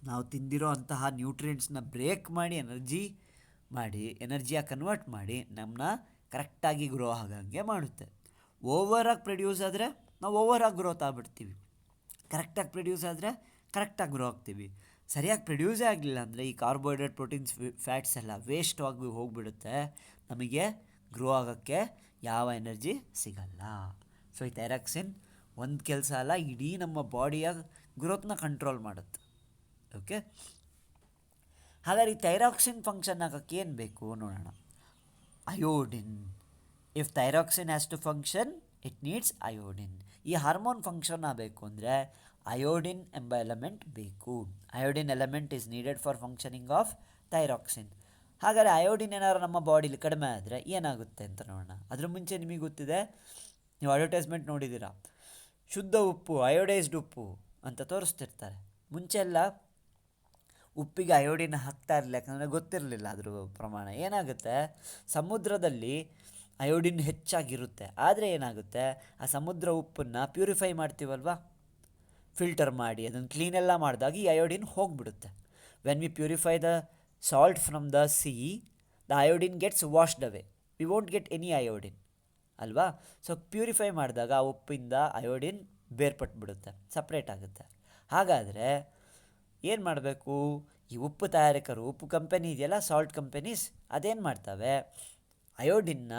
ನಾವು ತಿಂದಿರೋ ಅಂತಹ ನ್ಯೂಟ್ರಿಯೆಂಟ್ಸ್ನ ಬ್ರೇಕ್ ಮಾಡಿ ಎನರ್ಜಿಯಾಗಿ ಕನ್ವರ್ಟ್ ಮಾಡಿ ನಮ್ಮನ್ನ ಕರೆಕ್ಟಾಗಿ ಗ್ರೋ ಆಗಂಗೆ ಮಾಡುತ್ತೆ. ಓವರಾಗಿ ಪ್ರೊಡ್ಯೂಸ್ ಆದರೆ ನಾವು ಓವರಾಗಿ ಗ್ರೋತ್ ಆಗಿಬಿಡ್ತೀವಿ. ಕರೆಕ್ಟಾಗಿ ಪ್ರೊಡ್ಯೂಸ್ ಆದರೆ ಕರೆಕ್ಟಾಗಿ ಗ್ರೋ ಆಗ್ತೀವಿ. ಸರಿಯಾಗಿ ಪ್ರೊಡ್ಯೂಸೇ ಆಗಲಿಲ್ಲ ಅಂದರೆ ಈ ಕಾರ್ಬೋಹೈಡ್ರೇಟ್, ಪ್ರೋಟೀನ್ಸ್, ಫ್ಯಾಟ್ಸ್ ಎಲ್ಲ ವೇಸ್ಟ್ ಆಗಿ ಹೋಗಿಬಿಡುತ್ತೆ. ನಮಗೆ ಗ್ರೋ ಆಗೋಕ್ಕೆ ಯಾವ ಎನರ್ಜಿ ಸಿಗಲ್ಲ. ಸೊ ಈ ಥೈರಾಕ್ಸಿನ್ ಒಂದು ಕೆಲಸ ಅಲ್ಲ, ಇಡೀ ನಮ್ಮ ಬಾಡಿಯ ಗ್ರೋತ್ನ ಕಂಟ್ರೋಲ್ ಮಾಡುತ್ತೆ. ಓಕೆ, ಹಾಗಾದ್ರೆ ಈ ಥೈರಾಕ್ಸಿನ್ ಫಂಕ್ಷನ್ ಆಗೋಕ್ಕೆ ಏನು ಬೇಕು ನೋಡೋಣ. Iodine. If thyroxine has to function, it needs iodine. ಈ ಹಾರ್ಮೋನ್ ಫಂಕ್ಷನ್ ಆಗಬೇಕು ಅಂದರೆ ಅಯೋಡಿನ್ ಎಂಬ ಎಲಿಮೆಂಟ್ ಬೇಕು. Iodine element is needed for functioning of thyroxine. ಹಾಗಾದರೆ ಅಯೋಡಿನ್ ಏನಾದ್ರು ನಮ್ಮ ಬಾಡಿಲಿ ಕಡಿಮೆ ಆದರೆ ಏನಾಗುತ್ತೆ ಅಂತ ನೋಡೋಣ. ಅದ್ರ ಮುಂಚೆ ನಿಮಗೆ ಗೊತ್ತಿದೆ, ನೀವು ಅಡ್ವರ್ಟೈಸ್ಮೆಂಟ್ ನೋಡಿದ್ದೀರಾ, ಶುದ್ಧ ಉಪ್ಪು, ಅಯೋಡೈಸ್ಡ್ ಉಪ್ಪು ಅಂತ ತೋರಿಸ್ತಿರ್ತಾರೆ. ಮುಂಚೆಲ್ಲ ಉಪ್ಪಿಗೆ ಅಯೋಡಿನ್ ಹಾಕ್ತಾ ಇರಲಿಲ್ಲ, ಯಾಕಂದರೆ ಗೊತ್ತಿರಲಿಲ್ಲ ಅದ್ರ ಪ್ರಮಾಣ. ಏನಾಗುತ್ತೆ, ಸಮುದ್ರದಲ್ಲಿ ಅಯೋಡಿನ್ ಹೆಚ್ಚಾಗಿರುತ್ತೆ. ಆದರೆ ಏನಾಗುತ್ತೆ, ಆ ಸಮುದ್ರ ಉಪ್ಪನ್ನು ಪ್ಯೂರಿಫೈ ಮಾಡ್ತೀವಲ್ವ, ಫಿಲ್ಟರ್ ಮಾಡಿ ಅದನ್ನು ಕ್ಲೀನೆಲ್ಲ ಮಾಡಿದಾಗ ಈ ಅಯೋಡಿನ್ ಹೋಗಿಬಿಡುತ್ತೆ. When we purify the salt from the sea, the iodine gets washed away. We won't get any iodine ಅಲ್ವಾ. ಸೊ ಪ್ಯೂರಿಫೈ ಮಾಡಿದಾಗ ಆ ಉಪ್ಪಿಂದ ಅಯೋಡಿನ್ ಬೇರ್ಪಟ್ಬಿಡುತ್ತೆ, ಸಪ್ರೇಟ್ ಆಗುತ್ತೆ. ಹಾಗಾದರೆ ಏನು ಮಾಡಬೇಕು? ಈ ಉಪ್ಪು ತಯಾರಕರು, ಉಪ್ಪು ಕಂಪನಿ ಇದೆಯಲ್ಲ, ಸಾಲ್ಟ್ ಕಂಪನೀಸ್, ಅದೇನು ಮಾಡ್ತವೆ? ಅಯೋಡಿನ್ನ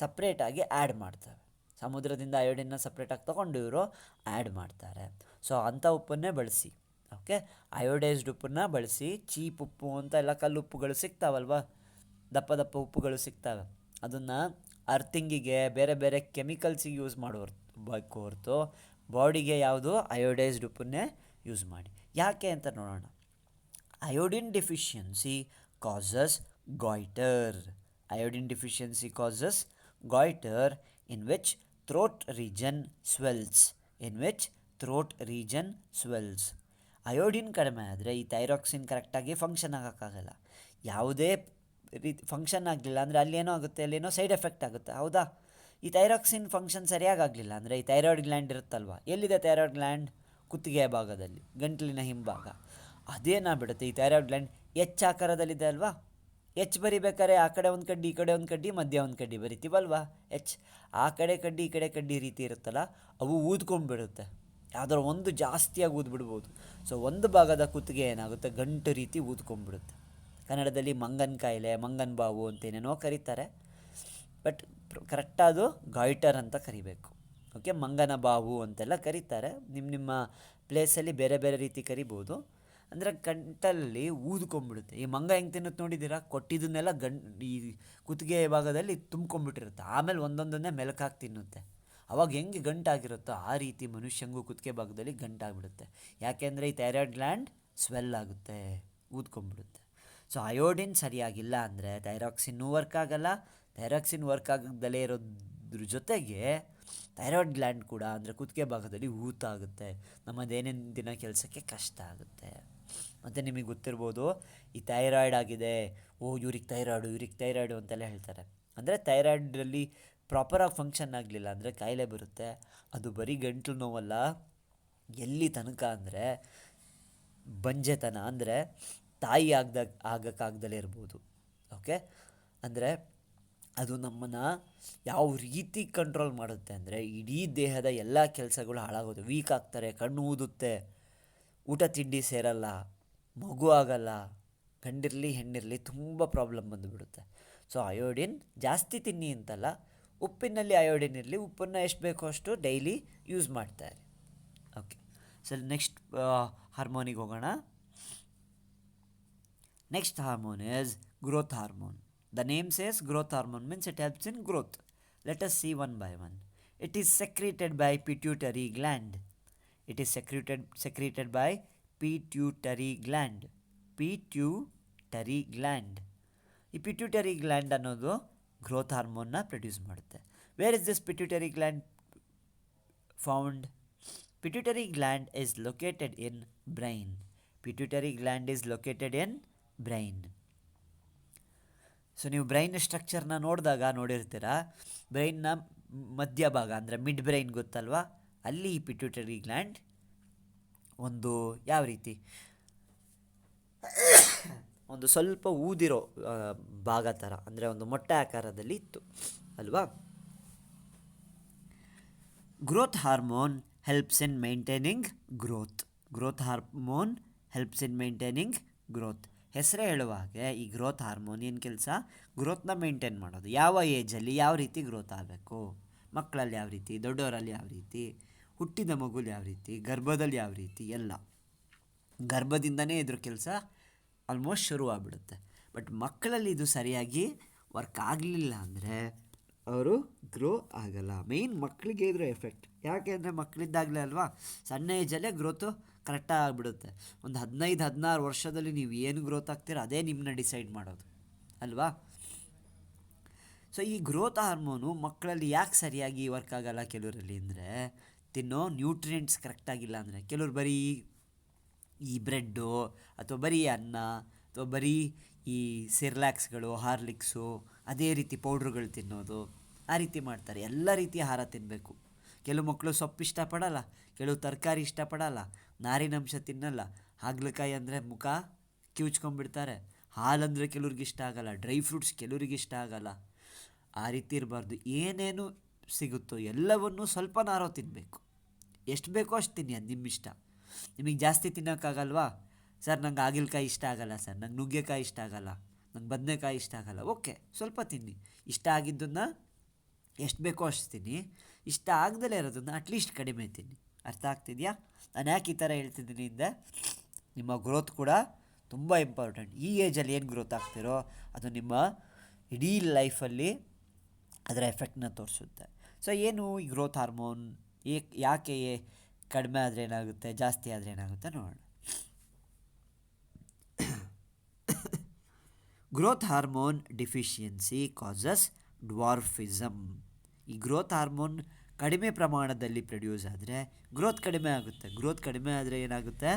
ಸಪ್ರೇಟಾಗಿ ಆ್ಯಡ್ ಮಾಡ್ತವೆ. ಸಮುದ್ರದಿಂದ ಅಯೋಡಿನ್ನ ಸಪ್ರೇಟಾಗಿ ತೊಗೊಂಡು ಇವರು ಆ್ಯಡ್ ಮಾಡ್ತಾರೆ. ಸೊ ಅಂಥ ಉಪ್ಪನ್ನೇ ಬಳಸಿ. ಓಕೆ, ಅಯೋಡೈಸ್ಡ್ ಉಪ್ಪನ್ನ ಬಳಸಿ. ಚೀಪ್ ಉಪ್ಪು ಅಂತ ಎಲ್ಲ ಕಲ್ಲು ಉಪ್ಪುಗಳು ಸಿಗ್ತಾವಲ್ವ, ದಪ್ಪ ದಪ್ಪ ಉಪ್ಪುಗಳು ಸಿಗ್ತವೆ. ಅದನ್ನು ಅರ್ಥಿಂಗಿಗೆ, ಬೇರೆ ಬೇರೆ ಕೆಮಿಕಲ್ಸಿಗೆ ಯೂಸ್ ಮಾಡಬೇಕು ಹೊರತು ಬಾಡಿಗೆ ಯಾವುದು ಅಯೋಡೈಸ್ಡ್ ಉಪ್ಪನ್ನೇ ಯೂಸ್ ಮಾಡಿ. ಯಾಕೆ ಅಂತ ನೋಡೋಣ. Iodine deficiency causes goitre. Iodine deficiency causes goitre in which throat region swells. Iodine ಕಡಿಮೆ ಆದರೆ ಈ ಥೈರಾಕ್ಸಿನ್ ಕರೆಕ್ಟಾಗಿ ಫಂಕ್ಷನ್ ಆಗೋಕ್ಕಾಗಲ್ಲ. ಯಾವುದೇ ರೀತಿ ಫಂಕ್ಷನ್ ಆಗಲಿಲ್ಲ ಅಂದರೆ ಅಲ್ಲೇನೋ ಆಗುತ್ತೆ, ಅಲ್ಲೇನೋ ಸೈಡ್ ಎಫೆಕ್ಟ್ ಆಗುತ್ತೆ, ಹೌದಾ? ಈ ಥೈರಾಕ್ಸಿನ್ ಫಂಕ್ಷನ್ ಸರಿಯಾಗಿ ಆಗಲಿಲ್ಲ ಅಂದರೆ ಈ ಥೈರಾಯ್ಡ್ ಗ್ಲ್ಯಾಂಡ್ ಇರುತ್ತಲ್ವ, ಎಲ್ಲಿದೆ ಥೈರಾಯ್ಡ್ ಗ್ಲ್ಯಾಂಡ್? ಕುತ್ತಿಗೆಯ ಭಾಗದಲ್ಲಿ, ಗಂಟಲಿನ ಹಿಂಭಾಗ. ಅದೇನಾಗ್ಬಿಡುತ್ತೆ, ಈ ಥೈರಾಯ್ಡ್ ಗ್ಲ್ಯಾಂಡ್ ಎಚ್ ಆಕಾರದಲ್ಲಿದೆ ಅಲ್ವಾ. ಎಚ್ ಬರಿಬೇಕಾದ್ರೆ ಆ ಕಡೆ ಒಂದು ಕಡ್ಡಿ, ಈ ಕಡೆ ಒಂದು ಕಡ್ಡಿ, ಮಧ್ಯ ಒಂದು ಕಡ್ಡಿ ಬರಿತೀವಲ್ವಾ ಎಚ್. ಆ ಕಡೆ ಕಡ್ಡಿ, ಈ ಕಡೆ ಕಡ್ಡಿ ರೀತಿ ಇರುತ್ತಲ್ಲ, ಅವು ಊದ್ಕೊಂಡ್ಬಿಡುತ್ತೆ. ಯಾವುದಾದ್ರು ಒಂದು ಜಾಸ್ತಿಯಾಗಿ ಊದ್ಬಿಡ್ಬೋದು. ಸೊ ಒಂದು ಭಾಗದ ಕುತ್ತಿಗೆ ಏನಾಗುತ್ತೆ, ಗಂಟು ರೀತಿ ಊದ್ಕೊಂಡ್ಬಿಡುತ್ತೆ. ಕನ್ನಡದಲ್ಲಿ ಮಂಗನ ಕಾಯಿಲೆ, ಮಂಗನ ಬಾವು ಅಂತೇನೇನೋ ಕರೀತಾರೆ, ಬಟ್ ಕರೆಕ್ಟಾದು ಗಾಯ್ಟರ್ ಅಂತ ಕರಿಬೇಕು. ಓಕೆ, ಮಂಗನ ಬಾವು ಅಂತೆಲ್ಲ ಕರೀತಾರೆ. ನಿಮ್ಮ ಪ್ಲೇಸಲ್ಲಿ ಬೇರೆ ಬೇರೆ ರೀತಿ ಕರಿಬೋದು. ಅಂದರೆ ಗಂಟಲಲ್ಲಿ ಊದ್ಕೊಂಡ್ಬಿಡುತ್ತೆ. ಈ ಮಂಗ ಹೆಂಗೆ ತಿನ್ನುತ್ತೆ ನೋಡಿದ್ದೀರಾ? ಕೊಟ್ಟಿದ್ದನ್ನೆಲ್ಲ ಈ ಕುತ್ತಿಗೆ ಭಾಗದಲ್ಲಿ ತುಂಬ್ಕೊಂಡ್ಬಿಟ್ಟಿರುತ್ತೆ. ಆಮೇಲೆ ಒಂದೊಂದನ್ನೇ ಮೆಲಕಾಗಿ ತಿನ್ನುತ್ತೆ. ಅವಾಗ ಹೆಂಗೆ ಗಂಟಾಗಿರುತ್ತೋ ಆ ರೀತಿ ಮನುಷ್ಯಂಗೂ ಕುತ್ತಿಗೆ ಭಾಗದಲ್ಲಿ ಗಂಟಾಗಿಬಿಡುತ್ತೆ. ಯಾಕೆಂದರೆ ಈ ಥೈರಾಯ್ಡ್ ಗ್ಲ್ಯಾಂಡ್ ಸ್ವೆಲ್ ಆಗುತ್ತೆ, ಊದ್ಕೊಂಡ್ಬಿಡುತ್ತೆ. ಸೊ ಅಯೋಡಿನ್ ಸರಿಯಾಗಿಲ್ಲ ಅಂದರೆ ಥೈರಾಕ್ಸಿನ್ನೂ ವರ್ಕ್ ಆಗಲ್ಲ. ಥೈರಾಕ್ಸಿನ್ ವರ್ಕ್ ಆಗದಲ್ಲೇ ಇರೋದ್ರ ಜೊತೆಗೆ ಥೈರಾಯ್ಡ್ ಗ್ಲ್ಯಾಂಡ್ ಕೂಡ ಅಂದರೆ ಕುತ್ತಿಗೆ ಭಾಗದಲ್ಲಿ ಊತಾಗುತ್ತೆ. ನಮ್ಮ ದೈನಂದಿನ ಕೆಲಸಕ್ಕೆ ಕಷ್ಟ ಆಗುತ್ತೆ. ಮತ್ತು ನಿಮಗೆ ಗೊತ್ತಿರ್ಬೋದು, ಈ ಥೈರಾಯ್ಡ್ ಆಗಿದೆ, ಯೂರಿಕ್ ಥೈರಾಯ್ಡು ಅಂತೆಲ್ಲ ಹೇಳ್ತಾರೆ. ಅಂದರೆ ಥೈರಾಯ್ಡಲ್ಲಿ ಪ್ರಾಪರಾಗಿ ಫಂಕ್ಷನ್ ಆಗಲಿಲ್ಲ ಅಂದರೆ ಕಾಯಿಲೆ ಬರುತ್ತೆ. ಅದು ಬರೀ ಗಂಟಲು ನೋವಲ್ಲ, ಎಲ್ಲಿ ತನಕ ಅಂದರೆ ಬಂಜೆತನ, ಅಂದರೆ ತಾಯಿ ಆಗಕ್ಕಾಗ್ದಲೇ ಇರ್ಬೋದು. ಓಕೆ, ಅಂದರೆ ಅದು ನಮ್ಮನ್ನು ಯಾವ ರೀತಿ ಕಂಟ್ರೋಲ್ ಮಾಡುತ್ತೆ ಅಂದರೆ ಇಡೀ ದೇಹದ ಎಲ್ಲ ಕೆಲಸಗಳು ಹಾಳಾಗೋದು. ವೀಕ್ ಆಗ್ತಾರೆ, ಕಣ್ಣು ಊದುತ್ತೆ, ಊಟ ತಿಂಡಿ ಸೇರಲ್ಲ, ಮಗು ಆಗಲ್ಲ, ಗಂಡಿರಲಿ ಹೆಣ್ಣಿರಲಿ ತುಂಬ ಪ್ರಾಬ್ಲಮ್ ಬಂದುಬಿಡುತ್ತೆ. ಸೊ ಅಯೋಡಿನ್ ಜಾಸ್ತಿ ತಿನ್ನಿ ಅಂತಲ್ಲ, ಉಪ್ಪಿನಲ್ಲಿ ಅಯೋಡಿನ್ ಇರಲಿ, ಉಪ್ಪನ್ನು ಎಷ್ಟು ಬೇಕೋ ಅಷ್ಟು ಡೈಲಿ ಯೂಸ್ ಮಾಡ್ತಾರೆ. ಓಕೆ, ಸರ್ ನೆಕ್ಸ್ಟ್ ಹಾರ್ಮೋನಿಗೆ ಹೋಗೋಣ. Next hormone is growth hormone. The name says growth hormone means it helps in growth. Let us see one by one. It is secreted by pituitary gland. It is secreted by pituitary gland. Pituitary gland. ಈ pituitary gland ಅನ್ನೋದು growth ಹಾರ್ಮೋನ್ನ produce ಮಾಡುತ್ತೆ. Where is this pituitary gland found? Pituitary gland is located in brain. Pituitary gland is located in brain. So ನೀವು brain ಸ್ಟ್ರಕ್ಚರ್ನ ನೋಡಿರ್ತೀರ. ಬ್ರೈನ್ನ ಮಧ್ಯಭಾಗ ಅಂದರೆ mid brain ಗೊತ್ತಲ್ವಾ, ಅಲ್ಲಿ ಈ ಪಿಟ್ಯೂಟರಿ ಗ್ಲ್ಯಾಂಡ್ ಒಂದು ಯಾವ ರೀತಿ ಒಂದು ಸ್ವಲ್ಪ ಊದಿರೋ ಭಾಗ ಥರ, ಅಂದರೆ ಒಂದು ಮೊಟ್ಟೆ ಆಕಾರದಲ್ಲಿ ಇತ್ತು ಅಲ್ವಾ. Growth hormone helps in maintaining growth. Growth hormone helps in maintaining growth. ಹೆಸರೇ ಹೇಳುವ ಹಾಗೆ ಈ ಗ್ರೋತ್ ಹಾರ್ಮೋನ್ ಏನು ಕೆಲಸ? ಗ್ರೋತ್ನ ಮೇಂಟೈನ್ ಮಾಡೋದು. ಯಾವ ಏಜಲ್ಲಿ ಯಾವ ರೀತಿ ಗ್ರೋತ್ ಆಗಬೇಕು, ಮಕ್ಕಳಲ್ಲಿ ಯಾವ ರೀತಿ, ದೊಡ್ಡವರಲ್ಲಿ ಯಾವ ರೀತಿ, ಹುಟ್ಟಿದ ಮಗುಲಿ ಯಾವ ರೀತಿ, ಗರ್ಭದಲ್ಲಿ ಯಾವ ರೀತಿ, ಎಲ್ಲ ಗರ್ಭದಿಂದನೇ ಇದ್ರ ಕೆಲಸ ಆಲ್ಮೋಸ್ಟ್ ಶುರುವಾಗ್ಬಿಡುತ್ತೆ. ಬಟ್ ಮಕ್ಕಳಲ್ಲಿ ಇದು ಸರಿಯಾಗಿ ವರ್ಕ್ ಆಗಲಿಲ್ಲ ಅಂದರೆ ಅವರು ಗ್ರೋ ಆಗಲ್ಲ. ಮೇಯ್ನ್ ಮಕ್ಕಳಿಗೆ ಇದ್ರ ಎಫೆಕ್ಟ್. ಯಾಕೆ ಅಂದರೆ ಮಕ್ಕಳಿದ್ದಾಗಲೇ ಅಲ್ವಾ, ಸಣ್ಣ ಏಜಲ್ಲೇ ಗ್ರೋತು ಕರೆಕ್ಟಾಗಿ ಆಗಿಬಿಡುತ್ತೆ. ಒಂದು 15-16 ವರ್ಷದಲ್ಲಿ ನೀವು ಏನು ಗ್ರೋತ್ ಆಗ್ತೀರ ಅದೇ ನಿಮ್ಮನ್ನ ಡಿಸೈಡ್ ಮಾಡೋದು ಅಲ್ವಾ. ಸೊ ಈ ಗ್ರೋತ್ ಹಾರ್ಮೋನು ಮಕ್ಕಳಲ್ಲಿ ಯಾಕೆ ಸರಿಯಾಗಿ ವರ್ಕ್ ಆಗಲ್ಲ ಕೆಲವರಲ್ಲಿ ಅಂದರೆ, ತಿನ್ನೋ ನ್ಯೂಟ್ರಿಯೆಂಟ್ಸ್ ಕರೆಕ್ಟಾಗಿಲ್ಲ ಅಂದರೆ. ಕೆಲವ್ರು ಬರೀ ಈ ಬ್ರೆಡ್ಡು ಅಥವಾ ಬರೀ ಅನ್ನ ಅಥವಾ ಬರೀ ಈ ಸಿರ್ಲ್ಯಾಕ್ಸ್ಗಳು, ಹಾರ್ಲಿಕ್ಸು, ಅದೇ ರೀತಿ ಪೌಡ್ರುಗಳು ತಿನ್ನೋದು, ಆ ರೀತಿ ಮಾಡ್ತಾರೆ. ಎಲ್ಲ ರೀತಿಯ ಆಹಾರ ತಿನ್ನಬೇಕು. ಕೆಲವು ಮಕ್ಕಳು ಸೊಪ್ಪು ಇಷ್ಟಪಡಲ್ಲ, ಕೆಲವು ತರಕಾರಿ ಇಷ್ಟಪಡಲ್ಲ, ನಾರಿನಂಶ ತಿನ್ನಲ್ಲ, ಹಾಗಲಕಾಯಿ ಅಂದರೆ ಮುಖ ಕಿವುಚ್ಕೊಂಡ್ಬಿಡ್ತಾರೆ, ಹಾಲಂದರೆ ಕೆಲವ್ರಿಗೆ ಇಷ್ಟ ಆಗಲ್ಲ, ಡ್ರೈ ಫ್ರೂಟ್ಸ್ ಕೆಲವ್ರಿಗೆ ಇಷ್ಟ ಆಗಲ್ಲ. ಆ ರೀತಿ ಇರಬಾರ್ದು. ಏನೇನು ಸಿಗುತ್ತೋ ಎಲ್ಲವನ್ನೂ ಸ್ವಲ್ಪನಾರೋ ತಿನ್ನಬೇಕು. ಎಷ್ಟು ಬೇಕೋ ಅಷ್ಟು ತಿನ್ನಿ, ಅದು ನಿಮ್ಮ ಇಷ್ಟ. ನಿಮಗೆ ಜಾಸ್ತಿ ತಿನ್ನೋಕ್ಕಾಗಲ್ವಾ? ಸರ್ ನಂಗೆ ಹಾಗಲಕಾಯಿ ಇಷ್ಟ ಆಗಲ್ಲ, ಸರ್ ನಂಗೆ ನುಗ್ಗೆಕಾಯಿ ಇಷ್ಟ ಆಗಲ್ಲ, ನಂಗೆ ಬದನೆಕಾಯಿ ಇಷ್ಟ ಆಗಲ್ಲ. ಓಕೆ, ಸ್ವಲ್ಪ ತಿನ್ನಿ. ಇಷ್ಟ ಆಗಿದ್ದನ್ನು ಎಷ್ಟು ಬೇಕೋ ಅಷ್ಟು ತಿನ್ನಿ. ಇಷ್ಟ ಆಗದಲ್ಲೇ ಇರೋದನ್ನು ಅಟ್ಲೀಸ್ಟ್ ಕಡಿಮೆ ತಿನ್ನಿ. ಅರ್ಥ ಆಗ್ತಿದೆಯಾ? ನಾನು ಯಾಕೆ ಈ ಥರ ಹೇಳ್ತಿದ್ದೀನಿ ಅಂದರೆ, ನಿಮ್ಮ ಗ್ರೋತ್ ಕೂಡ ತುಂಬ ಇಂಪಾರ್ಟೆಂಟ್. ಈ ಏಜಲ್ಲಿ ಏನು ಗ್ರೋತ್ ಆಗ್ತಿರೋ ಅದು ನಿಮ್ಮ ಇಡೀ ಲೈಫಲ್ಲಿ ಅದರ ಎಫೆಕ್ಟ್ನ ತೋರಿಸುತ್ತೆ. ಸೊ ಏನು ಈ ಗ್ರೋತ್ ಹಾರ್ಮೋನ್ ಯಾಕೆ ಕಡಿಮೆ ಆದರೆ ಏನಾಗುತ್ತೆ, ಜಾಸ್ತಿ ಆದರೆ ಏನಾಗುತ್ತೆ ನೋಡೋಣ. Growth hormone deficiency causes ಡ್ವಾರ್ಫಿಸಮ್. ಈ ಗ್ರೋತ್ ಹಾರ್ಮೋನ್ ಕಡಿಮೆ ಪ್ರಮಾಣದಲ್ಲಿ ಪ್ರೊಡ್ಯೂಸ್ ಆದರೆ ಗ್ರೋತ್ ಕಡಿಮೆ ಆಗುತ್ತೆ. ಗ್ರೋತ್ ಕಡಿಮೆ ಆದರೆ ಏನಾಗುತ್ತೆ?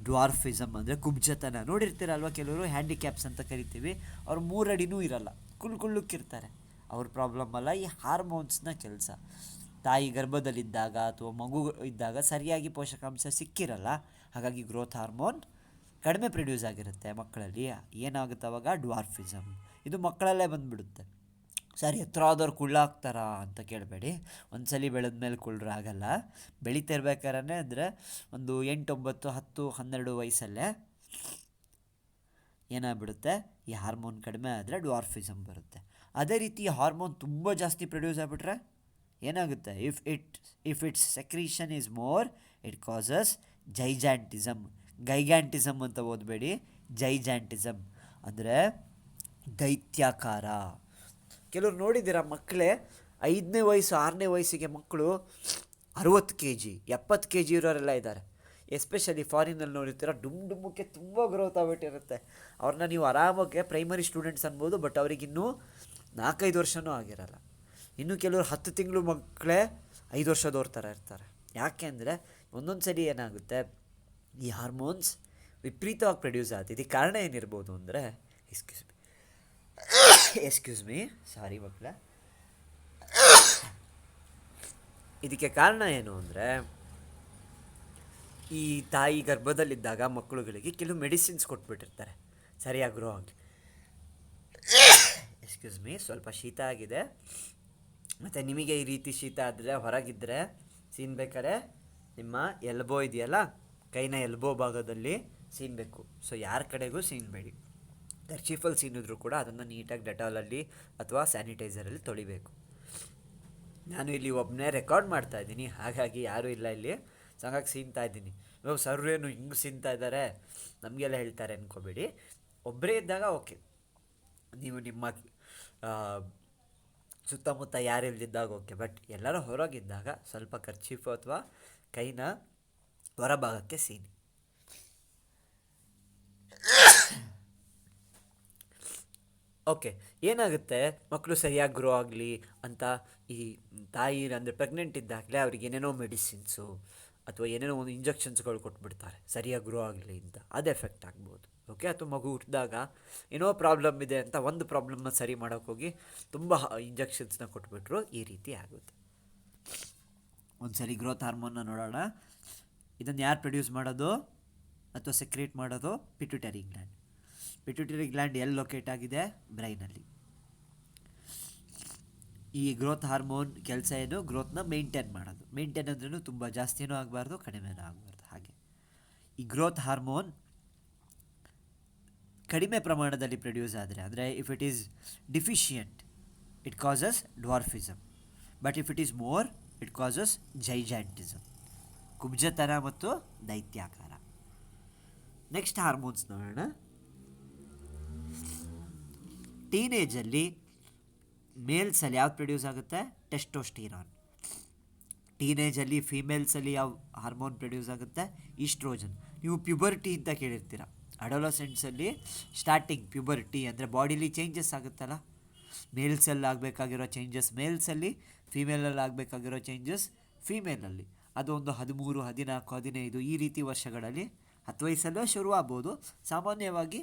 ಡ್ವಾರ್ಫಿಸಮ್ ಅಂದರೆ ಕುಬ್ಜತನ. ನೋಡಿರ್ತೀರಲ್ವ, ಕೆಲವರು ಹ್ಯಾಂಡಿಕ್ಯಾಪ್ಸ್ ಅಂತ ಕರಿತೀವಿ. ಅವ್ರು 3 ಅಡಿನೂ ಇರಲ್ಲ, ಕುಳ್ಳುಕ್ಕಿರ್ತಾರೆ. ಅವ್ರ ಪ್ರಾಬ್ಲಮ್ ಅಲ್ಲ, ಈ ಹಾರ್ಮೋನ್ಸ್ನ ಕೆಲಸ. ತಾಯಿ ಗರ್ಭದಲ್ಲಿದ್ದಾಗ ಅಥವಾ ಮಗು ಇದ್ದಾಗ ಸರಿಯಾಗಿ ಪೋಷಕಾಂಶ ಸಿಕ್ಕಿರಲ್ಲ, ಹಾಗಾಗಿ ಗ್ರೋತ್ ಹಾರ್ಮೋನ್ ಕಡಿಮೆ ಪ್ರೊಡ್ಯೂಸ್ ಆಗಿರುತ್ತೆ ಮಕ್ಕಳಲ್ಲಿ. ಏನಾಗುತ್ತೆ ಅವಾಗ? ಡ್ವಾರ್ಫಿಸಮ್. ಇದು ಮಕ್ಕಳಲ್ಲೇ ಬಂದುಬಿಡುತ್ತೆ. ಸರ್ ಎತ್ತರಾದವ್ರು ಕುಳ್ಳಾಗ್ತಾರ ಅಂತ ಕೇಳಬೇಡಿ. ಒಂದು ಸಲ ಬೆಳೆದ ಮೇಲೆ ಕುಳ್ಳರು ಆಗಲ್ಲ. ಬೆಳೀತಿರ್ಬೇಕಾದ್ರೆ ಅಂದರೆ ಒಂದು 8, 9, 10, 12 ವಯಸ್ಸಲ್ಲೇ ಏನಾಗ್ಬಿಡುತ್ತೆ, ಈ ಹಾರ್ಮೋನ್ ಕಡಿಮೆ ಆದರೆ ಡ್ವಾರ್ಫಿಸಮ್ ಬರುತ್ತೆ. ಅದೇ ರೀತಿ ಹಾರ್ಮೋನ್ ತುಂಬ ಜಾಸ್ತಿ ಪ್ರೊಡ್ಯೂಸ್ ಆಗಿಬಿಟ್ರೆ ಏನಾಗುತ್ತೆ? If its secretion is more it causes gigantism. Gigantism ಅಂತ ಓದಬೇಡಿ, ಜೈಜಾಂಟಿಸಮ್ ಅಂದರೆ ದೈತ್ಯಾಕಾರ. ಕೆಲವ್ರು ನೋಡಿದ್ದೀರಾ, ಮಕ್ಕಳೇ 5ನೇ ವಯಸ್ಸು 6ನೇ ವಯಸ್ಸಿಗೆ ಮಕ್ಕಳು 60 kg 70 kg ಇರೋರೆಲ್ಲ ಇದ್ದಾರೆ. ಎಸ್ಪೆಷಲಿ ಫಾರಿನಲ್ಲಿ ನೋಡಿರ್ತೀರ, ಡುಮ್ಮಕ್ಕೆ ತುಂಬ ಗ್ರೋತ್ ಆಗಿಬಿಟ್ಟಿರುತ್ತೆ. ಅವ್ರನ್ನ ನೀವು ಆರಾಮಾಗೆ ಪ್ರೈಮರಿ ಸ್ಟೂಡೆಂಟ್ಸ್ ಅನ್ಬೋದು, ಬಟ್ ಅವ್ರಿಗಿನ್ನೂ 4-5 ವರ್ಷವೂ ಆಗಿರಲ್ಲ. ಇನ್ನು ಕೆಲವರು 10 ತಿಂಗಳು ಮಕ್ಕಳೇ 5 ವರ್ಷದವ್ರ ಥರ ಇರ್ತಾರೆ. ಯಾಕೆ ಅಂದರೆ ಒಂದೊಂದು ಸರಿ ಏನಾಗುತ್ತೆ, ಈ ಹಾರ್ಮೋನ್ಸ್ ವಿಪರೀತವಾಗಿ ಪ್ರೊಡ್ಯೂಸ್ ಆಗ್ತಿದೆ. ಇದಕ್ಕೆ ಕಾರಣ ಏನಿರ್ಬೋದು ಅಂದರೆ, ಎಕ್ಸ್ಕ್ಯೂಸ್ ಮೀ ಸಾರಿ ಮಕ್ಕಳೇ, ಇದಕ್ಕೆ ಕಾರಣ ಏನು ಅಂದರೆ, ಈ ತಾಯಿ ಗರ್ಭದಲ್ಲಿದ್ದಾಗ ಮಕ್ಕಳುಗಳಿಗೆ ಕೆಲವು ಮೆಡಿಸಿನ್ಸ್ ಕೊಟ್ಬಿಟ್ಟಿರ್ತಾರೆ ಸರಿಯಾಗಿ ಗ್ರೋ ಆಗಿ. ಎಕ್ಸ್ಕ್ಯೂಸ್ ಮೀ, ಸ್ವಲ್ಪ ಶೀತ ಆಗಿದೆ. ಮತ್ತು ನಿಮಗೆ ಈ ರೀತಿ ಶೀತ ಆದರೆ ಹೊರಗಿದ್ದರೆ ಸೀನ್ಬೇಕಾದ್ರೆ ನಿಮ್ಮ ಎಲ್ಬೋ ಇದೆಯಲ್ಲ, ಕೈನ ಎಲ್ಬೋ ಭಾಗದಲ್ಲಿ ಸೀನಬೇಕು. ಸೊ ಯಾರ ಕಡೆಗೂ ಸೀನಬೇಡಿ. ಕರ್ಚೀಫಲ್ಲಿ ಸೀನಿದ್ರು ಕೂಡ ಅದನ್ನು ನೀಟಾಗಿ ಡೆಟಾಲಲ್ಲಿ ಅಥವಾ ಸ್ಯಾನಿಟೈಸರಲ್ಲಿ ತೊಳಿಬೇಕು. ನಾನು ಇಲ್ಲಿ ಒಬ್ಬನೇ ರೆಕಾರ್ಡ್ ಮಾಡ್ತಾ ಇದ್ದೀನಿ, ಹಾಗಾಗಿ ಯಾರೂ ಇಲ್ಲ ಇಲ್ಲಿ. ಸೊ ಹಾಗಾಗಿ ಸೀನ್ತಾ ಇದ್ದೀನಿ. ಇವಾಗ ಸರ್ ಏನು ಹಿಂಗೆ ಸೀನ್ತಾ ಇದ್ದಾರೆ ನಮಗೆಲ್ಲ ಹೇಳ್ತಾರೆ ಅಂದ್ಕೋಬೇಡಿ. ಒಬ್ಬರೇ ಇದ್ದಾಗ ಓಕೆ, ನೀವು ನಿಮ್ಮ ಸುತ್ತಮುತ್ತ ಯಾರಿಲ್ದಿದ್ದಾಗ ಓಕೆ. ಬಟ್ ಎಲ್ಲರೂ ಹೊರಗಿದ್ದಾಗ ಸ್ವಲ್ಪ ಕರ್ಚೀಫು ಅಥವಾ ಕೈನ ಹೊರಭಾಗಕ್ಕೆ ಸೀನಿ. ಓಕೆ, ಏನಾಗುತ್ತೆ, ಮಕ್ಕಳು ಸರಿಯಾಗಿ ಗ್ರೋ ಆಗಲಿ ಅಂತ ಈ ತಾಯಿ ಅಂದರೆ ಪ್ರೆಗ್ನೆಂಟ್ ಇದ್ದಾಗಲೇ ಅವ್ರಿಗೆ ಏನೇನೋ ಮೆಡಿಸಿನ್ಸು ಅಥವಾ ಏನೇನೋ ಒಂದು ಇಂಜೆಕ್ಷನ್ಸ್ಗಳು ಕೊಟ್ಬಿಡ್ತಾರೆ ಸರಿಯಾಗಿ ಗ್ರೋ ಆಗಲಿ ಅಂತ. ಅದು ಎಫೆಕ್ಟ್ ಆಗ್ಬೋದು. ಓಕೆ, ಅಥವಾ ಮಗು ಹುಟ್ಟಿದಾಗ ಏನೋ ಪ್ರಾಬ್ಲಮ್ ಇದೆ ಅಂತ ಒಂದು ಪ್ರಾಬ್ಲಮ್ನ ಸರಿ ಮಾಡೋಕ್ಕೋಗಿ ತುಂಬ ಇಂಜೆಕ್ಷನ್ಸ್ನ ಕೊಟ್ಬಿಟ್ರು, ಈ ರೀತಿ ಆಗುತ್ತೆ. ಒಂದು ಸರಿ ಗ್ರೋತ್ ಹಾರ್ಮೋನ್ನ ನೋಡೋಣ. ಇದನ್ನು ಯಾರು ಪ್ರೊಡ್ಯೂಸ್ ಮಾಡೋದು ಅಥವಾ ಸೆಕ್ರೇಟ್ ಮಾಡೋದು? Pituitary gland. ಪಿಟ್ಯೂಟರಿ ಗ್ಲ್ಯಾಂಡ್ ಎಲ್ಲಿ ಲೊಕೇಟ್ ಆಗಿದೆ? ಬ್ರೈನಲ್ಲಿ. ಈ ಗ್ರೋತ್ ಹಾರ್ಮೋನ್ ಕೆಲಸ ಏನು? ಗ್ರೋತ್ನ ಮೇಂಟೈನ್ ಮಾಡೋದು. ಮೇಂಟೈನ್ ಅಂದ್ರೂ ತುಂಬ ಜಾಸ್ತಿನೂ ಆಗಬಾರ್ದು, ಕಡಿಮೆನೂ ಆಗಬಾರ್ದು. ಹಾಗೆ ಈ ಗ್ರೋತ್ ಹಾರ್ಮೋನ್ ಕಡಿಮೆ ಪ್ರಮಾಣದಲ್ಲಿ ಪ್ರೊಡ್ಯೂಸ್ ಆದರೆ, ಅಂದರೆ if it is deficient it causes dwarfism. But if it is more it causes gigantism, ಕುಬ್ಜತನ ಮತ್ತು ದೈತ್ಯಾಕಾರ. ನೆಕ್ಸ್ಟ್ ಹಾರ್ಮೋನ್ಸ್ ನೋಡೋಣ. ಟೀನೇಜಲ್ಲಿ ಮೇಲ್ಸಲ್ಲಿ ಯಾವ್ದು ಪ್ರೊಡ್ಯೂಸ್ ಆಗುತ್ತೆ? ಟೆಸ್ಟೋಸ್ಟಿರಾನ್. ಟೀನೇಜಲ್ಲಿ ಫೀಮೇಲ್ಸಲ್ಲಿ ಯಾವ ಹಾರ್ಮೋನ್ ಪ್ರೊಡ್ಯೂಸ್ ಆಗುತ್ತೆ? ಈಸ್ಟ್ರೋಜನ್. ನೀವು ಪ್ಯುಬರ್ಟಿ ಅಂತ ಕೇಳಿರ್ತೀರ. ಅಡೋಲಸೆಂಟ್ಸಲ್ಲಿ ಸ್ಟಾರ್ಟಿಂಗ್ ಪ್ಯುಬರ್ಟಿ ಅಂದರೆ ಬಾಡಿಲಿ ಚೇಂಜಸ್ ಆಗುತ್ತಲ್ಲ, ಮೇಲ್ಸಲ್ಲಿ ಆಗಬೇಕಾಗಿರೋ ಚೇಂಜಸ್ ಮೇಲ್ಸಲ್ಲಿ, ಫೀಮೇಲಲ್ಲಿ ಆಗಬೇಕಾಗಿರೋ ಚೇಂಜಸ್ ಫೀಮೇಲಲ್ಲಿ. ಅದು ಒಂದು 13, 14, 15 ಈ ರೀತಿ ವರ್ಷಗಳಲ್ಲಿ, 10 ವಯಸ್ಸಲ್ಲೂ ಶುರು ಆಗ್ಬೋದು. ಸಾಮಾನ್ಯವಾಗಿ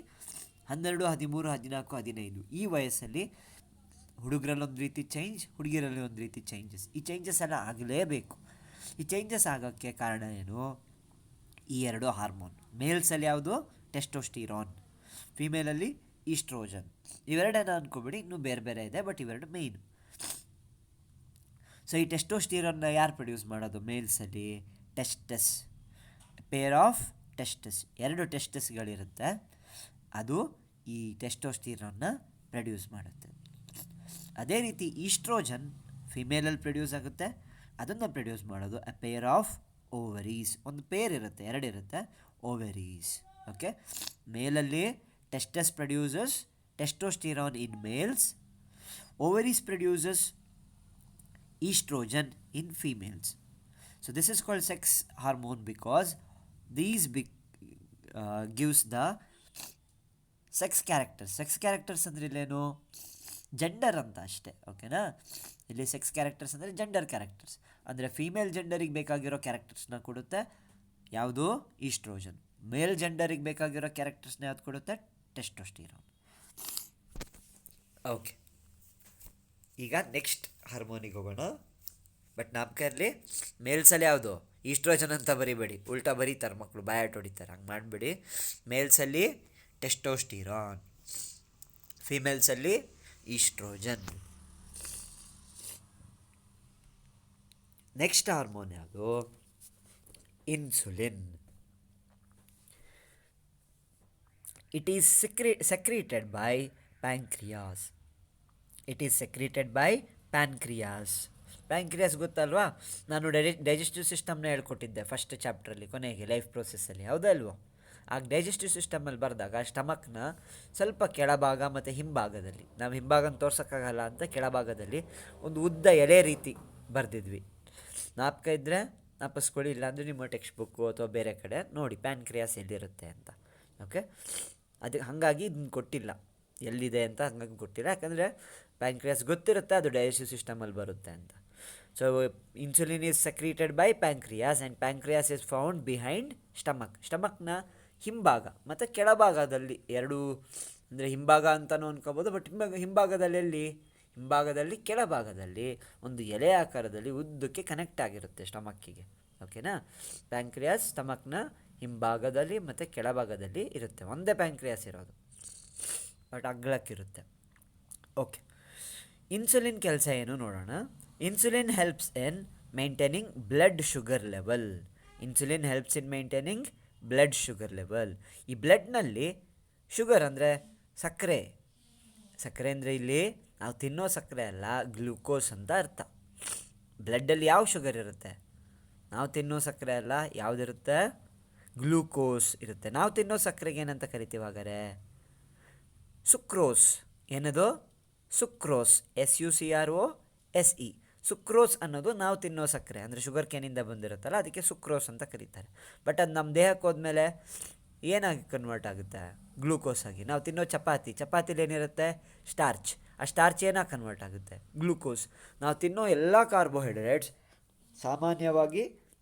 12, 13, 14, 15 ಈ ವಯಸ್ಸಲ್ಲಿ ಹುಡುಗರಲ್ಲಿ ಒಂದು ರೀತಿ ಚೇಂಜ್, ಹುಡುಗಿರಲ್ಲಿ ಒಂದು ರೀತಿ ಚೇಂಜಸ್. ಈ ಚೇಂಜಸ್ ಎಲ್ಲ ಆಗಲೇಬೇಕು. ಈ ಚೇಂಜಸ್ ಆಗೋಕ್ಕೆ ಕಾರಣ ಏನು? ಈ ಎರಡು ಹಾರ್ಮೋನ್. ಮೇಲ್ಸಲ್ಲಿ ಯಾವುದು? ಟೆಸ್ಟೋಸ್ಟಿರಾನ್. ಫಿಮೇಲಲ್ಲಿ ಈಸ್ಟ್ರೋಜನ್. ಇವೆರಡನ್ನ ಅಂದ್ಕೊಬೇಡಿ, ಇನ್ನೂ ಬೇರೆ ಬೇರೆ ಇದೆ, ಬಟ್ ಇವೆರಡು ಮೇಯ್ನು. ಸೊ ಈ ಟೆಸ್ಟೋಸ್ಟಿರಾನ್ನ ಯಾರು ಪ್ರೊಡ್ಯೂಸ್ ಮಾಡೋದು? ಮೇಲ್ಸಲ್ಲಿ ಟೆಸ್ಟಸ್, ಪೇರ್ ಆಫ್ ಟೆಸ್ಟಸ್, 2 ಟೆಸ್ಟಸ್ಗಳಿರುತ್ತೆ, ಅದು ಈ ಟೆಸ್ಟೋಸ್ಟಿರಾನ್ನ ಪ್ರೊಡ್ಯೂಸ್ ಮಾಡುತ್ತೆ. ಅದೇ ರೀತಿ ಈಸ್ಟ್ರೋಜನ್ ಫಿಮೇಲಲ್ಲಿ ಪ್ರೊಡ್ಯೂಸ್ ಆಗುತ್ತೆ, ಅದನ್ನು ಪ್ರೊಡ್ಯೂಸ್ ಮಾಡೋದು ಅ ಪೇರ್ ಆಫ್ ಓವರೀಸ್. ಒಂದು ಪೇರ್ ಇರುತ್ತೆ, 2 ಇರುತ್ತೆ, ಓವರೀಸ್. ಓಕೆ, ಮೇಲಲ್ಲಿ testes produces testosterone in males, ovaries produces estrogen in females. So this is called sex hormone because these gives the sex characters. Sex characters ಅಂದರೆ ಇಲ್ಲೇನು? Gender ಅಂತ ಅಷ್ಟೇ. ಓಕೆನಾ? ಇಲ್ಲಿ ಸೆಕ್ಸ್ ಕ್ಯಾರೆಕ್ಟರ್ಸ್ ಅಂದರೆ ಜೆಂಡರ್ ಕ್ಯಾರೆಕ್ಟರ್ಸ್, ಅಂದರೆ female ಜೆಂಡರಿಗೆ ಬೇಕಾಗಿರೋ ಕ್ಯಾರೆಕ್ಟರ್ಸ್ನ ಕೊಡುತ್ತೆ ಯಾವುದು? ಈಸ್ಟ್ರೋಜನ್. ಮೇಲ್ ಜೆಂಡರಿಗೆ ಬೇಕಾಗಿರೋ ಕ್ಯಾರೆಕ್ಟರ್ಸ್ನ ಯಾವ್ದು ಕೊಡುತ್ತೆ? ಟೆಸ್ಟೋಸ್ಟಿರಾನ್. ಓಕೆ, ಈಗ ನೆಕ್ಸ್ಟ್ ಹಾರ್ಮೋನಿಗೆ ಹೋಗೋಣ. ಬಟ್ ನಾಮಕಲ್ಲಿ ಮೇಲ್ಸಲ್ಲಿ ಯಾವುದು? ಈಸ್ಟ್ರೋಜನ್ ಅಂತ ಬರಿಬೇಡಿ, ಉಲ್ಟಾ ಬರೀತಾರೆ ಮಕ್ಕಳು, ಬಾಯಾಟ ಹೊಡಿತಾರೆ, ಹಂಗೆ ಮಾಡಬೇಡಿ. ಮೇಲ್ಸಲ್ಲಿ ಟೆಸ್ಟೋಸ್ಟಿರಾನ್, ಫಿಮೇಲ್ಸಲ್ಲಿ ಈಸ್ಟ್ರೋಜನ್. ನೆಕ್ಸ್ಟ್ ಹಾರ್ಮೋನ್ ಯಾವುದು? Insulin. It is secreted by pancreas. It is secreted by pancreas. Pancreas ಗೊತ್ತಲ್ವಾ? ನಾನು ಡೈಜೆಸ್ಟಿವ್ ಸಿಸ್ಟಮ್ನ ಹೇಳ್ಕೊಟ್ಟಿದ್ದೆ ಫಸ್ಟ್ ಚಾಪ್ಟ್ರಲ್ಲಿ ಕೊನೆಗೆ, ಲೈಫ್ ಪ್ರೋಸೆಸ್ಸಲ್ಲಿ, ಹೌದಲ್ವೋ? ಆಗ ಡೈಜೆಸ್ಟಿವ್ ಸಿಸ್ಟಮಲ್ಲಿ ಬರೆದಾಗ ಸ್ಟಮಕ್ನ ಸ್ವಲ್ಪ ಕೆಳಭಾಗ ಮತ್ತು ಹಿಂಭಾಗದಲ್ಲಿ, ನಾವು ಹಿಂಭಾಗನ ತೋರ್ಸೋಕ್ಕಾಗಲ್ಲ ಅಂತ ಕೆಳಭಾಗದಲ್ಲಿ ಒಂದು ಉದ್ದ ಎಲೆ ರೀತಿ ಬರೆದಿದ್ವಿ. ನಾಪಕ ಇದ್ದರೆ ನಾಪಿಸ್ಕೊಳ್ಳಿ, ಇಲ್ಲಾಂದರೆ ನಿಮ್ಮ ಟೆಕ್ಸ್ಟ್ ಬುಕ್ಕು ಅಥವಾ ಬೇರೆ ಕಡೆ ನೋಡಿ ಪ್ಯಾನ್ಕ್ರಿಯಾಸ್ ಎಲ್ಲಿರುತ್ತೆ ಅಂತ. ಓಕೆ, ಅದಕ್ಕೆ ಹಾಗಾಗಿ ಇದನ್ನು ಕೊಟ್ಟಿಲ್ಲ, ಎಲ್ಲಿದೆ ಅಂತ ಹಂಗಾಗಿ ಗೊತ್ತಿಲ್ಲ. ಯಾಕಂದರೆ ಪ್ಯಾಂಕ್ರಿಯಾಸ್ ಗೊತ್ತಿರುತ್ತೆ, ಅದು ಡೈಜೆಸ್ಟಿವ್ ಸಿಸ್ಟಮಲ್ಲಿ ಬರುತ್ತೆ ಅಂತ. So insulin is secreted by pancreas and pancreas is found behind stomach. ಸ್ಟಮಕ್ನ ಹಿಂಭಾಗ ಮತ್ತು ಕೆಳಭಾಗದಲ್ಲಿ, 2 ಅಂದರೆ ಹಿಂಭಾಗ ಅಂತಲೂ ಅನ್ಕೋಬೋದು, ಬಟ್ ಹಿಂಭಾಗದಲ್ಲಿ ಎಲ್ಲಿ? ಹಿಂಭಾಗದಲ್ಲಿ ಕೆಳಭಾಗದಲ್ಲಿ ಒಂದು ಎಲೆ ಆಕಾರದಲ್ಲಿ ಉದ್ದಕ್ಕೆ ಕನೆಕ್ಟ್ ಆಗಿರುತ್ತೆ ಸ್ಟಮಕ್ಕಿಗೆ. ಓಕೆನಾ? ಪ್ಯಾಂಕ್ರಿಯಾಸ್ ಸ್ಟಮಕ್ನ ಹಿಂಭಾಗದಲ್ಲಿ ಮತ್ತು ಕೆಳಭಾಗದಲ್ಲಿ ಇರುತ್ತೆ. ಒಂದೇ ಪ್ಯಾಂಕ್ರಿಯಾಸ್ ಇರೋದು, ಬಟ್ ಅಗ್ಲಕ್ಕಿರುತ್ತೆ. ಓಕೆ, ಇನ್ಸುಲಿನ್ ಕೆಲಸ ಏನು ನೋಡೋಣ. Insulin helps in maintaining blood sugar level. Insulin helps in maintaining blood sugar level. ಈ ಬ್ಲಡ್ನಲ್ಲಿ ಶುಗರ್ ಅಂದರೆ ಸಕ್ಕರೆ. ಸಕ್ಕರೆ ಅಂದರೆ ಇಲ್ಲಿ ನಾವು ತಿನ್ನೋ ಸಕ್ಕರೆ ಅಲ್ಲ, ಗ್ಲೂಕೋಸ್ ಅಂತ ಅರ್ಥ. ಬ್ಲಡ್ಡಲ್ಲಿ ಯಾವ ಶುಗರ್ ಇರುತ್ತೆ? ನಾವು ತಿನ್ನೋ ಸಕ್ಕರೆ ಅಲ್ಲ, ಯಾವುದಿರುತ್ತೆ? ಗ್ಲೂಕೋಸ್ ಇರುತ್ತೆ. ನಾವು ತಿನ್ನೋ ಸಕ್ಕರೆಗೆ ಏನಂತ ಕರಿತೀವಿ ಹಾಗಾದರೆ? ಸುಕ್ರೋಸ್. ಏನದು? ಸುಕ್ರೋಸ್. SUCROSE. ಸುಕ್ರೋಸ್ ಅನ್ನೋದು ನಾವು ತಿನ್ನೋ ಸಕ್ಕರೆ, ಅಂದರೆ ಶುಗರ್ ಕೇನಿಂದ ಬಂದಿರುತ್ತಲ್ಲ, ಅದಕ್ಕೆ ಸುಕ್ರೋಸ್ ಅಂತ ಕರೀತಾರೆ. ಬಟ್ ಅದು ನಮ್ಮ ದೇಹಕ್ಕೆ ಹೋದ್ಮೇಲೆ ಏನಾಗಿ ಕನ್ವರ್ಟ್ ಆಗುತ್ತೆ? ಗ್ಲೂಕೋಸ್ ಆಗಿ. ನಾವು ತಿನ್ನೋ ಚಪಾತಿಲಿ ಏನಿರುತ್ತೆ? ಸ್ಟಾರ್ಚ್. ಆ ಸ್ಟಾರ್ಚ್ ಏನಾಗಿ ಕನ್ವರ್ಟ್ ಆಗುತ್ತೆ? ಗ್ಲೂಕೋಸ್. ನಾವು ತಿನ್ನೋ ಎಲ್ಲ ಕಾರ್ಬೋಹೈಡ್ರೇಟ್ಸ್ ಸಾಮಾನ್ಯವಾಗಿ